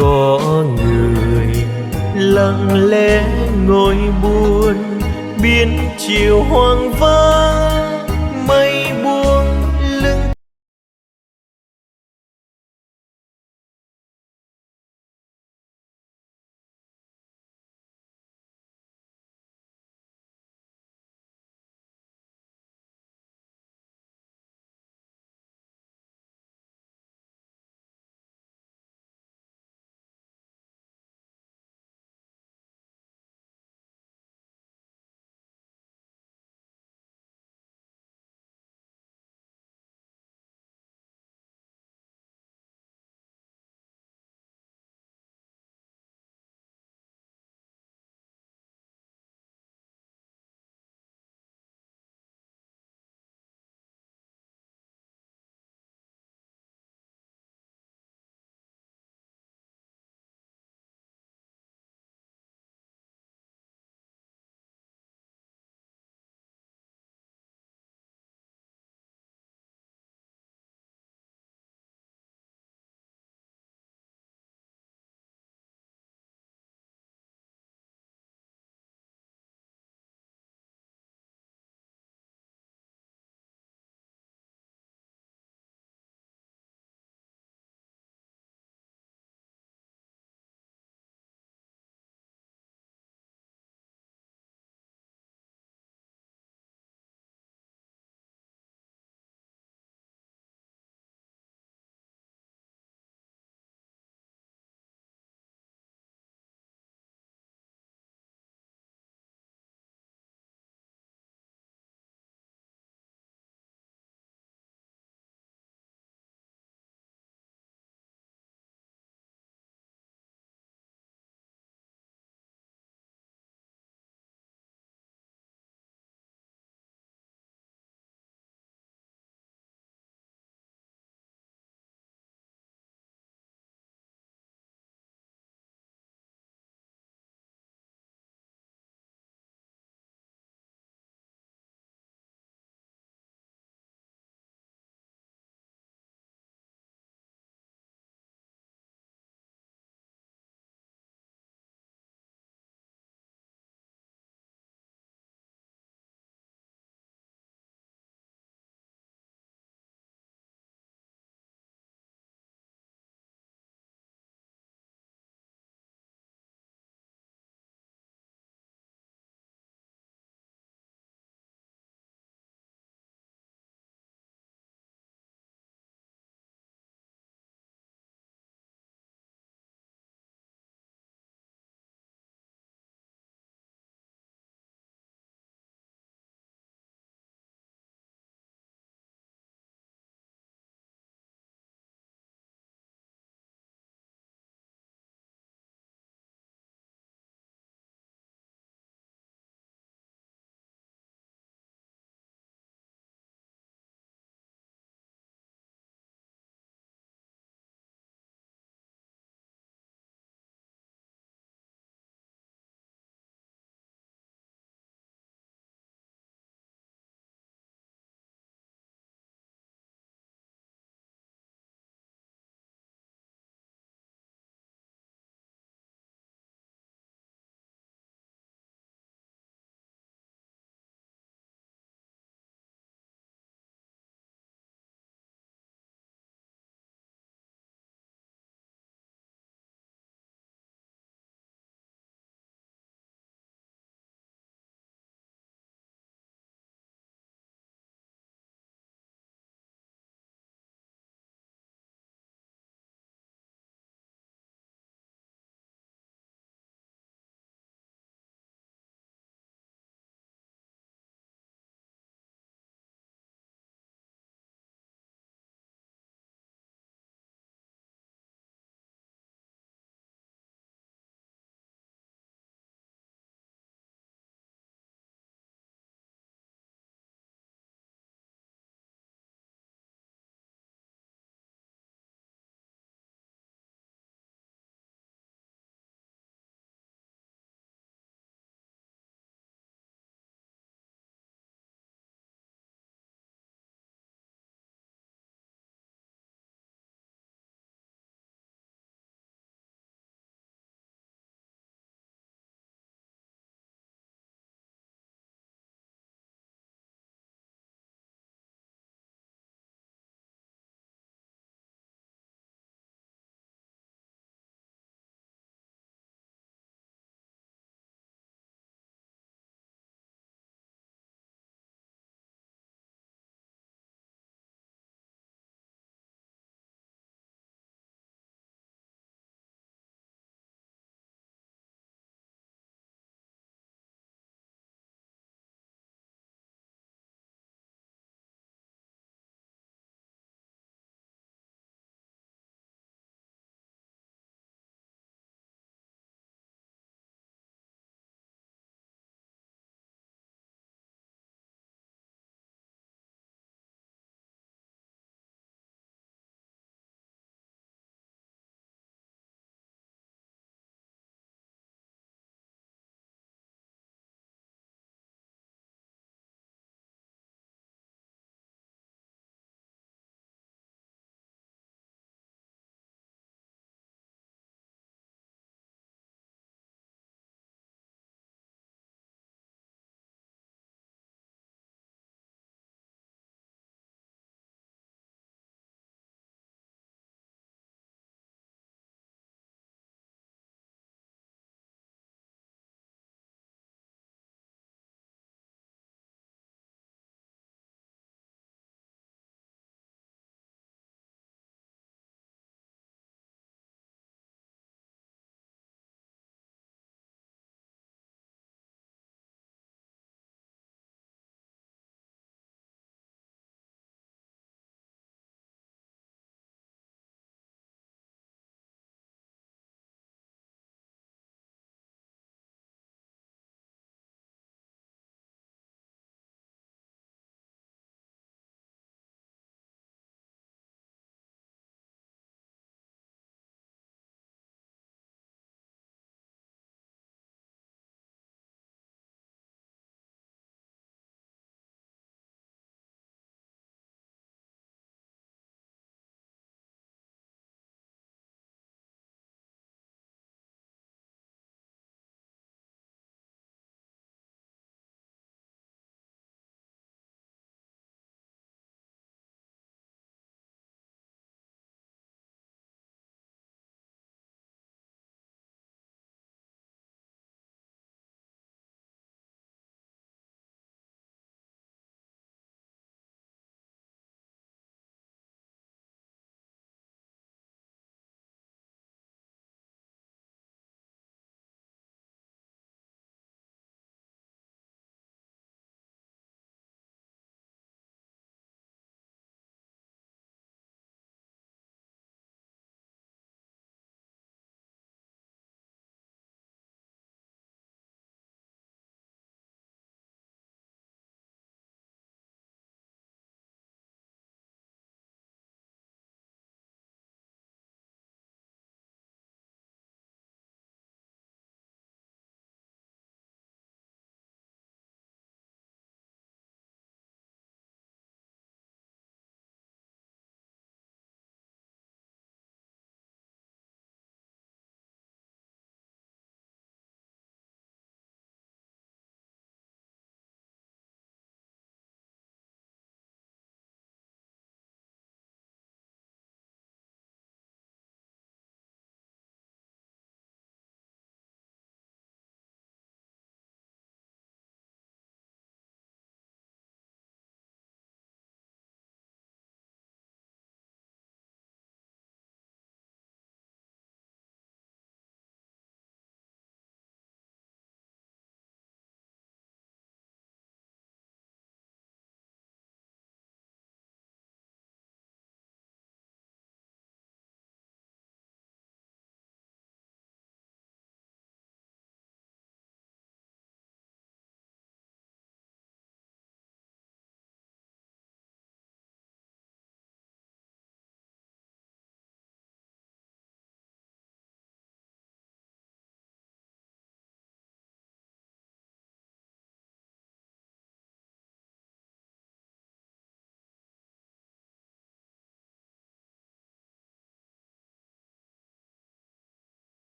Có người lặng lẽ ngồi buồn, biển chiều hoang vắng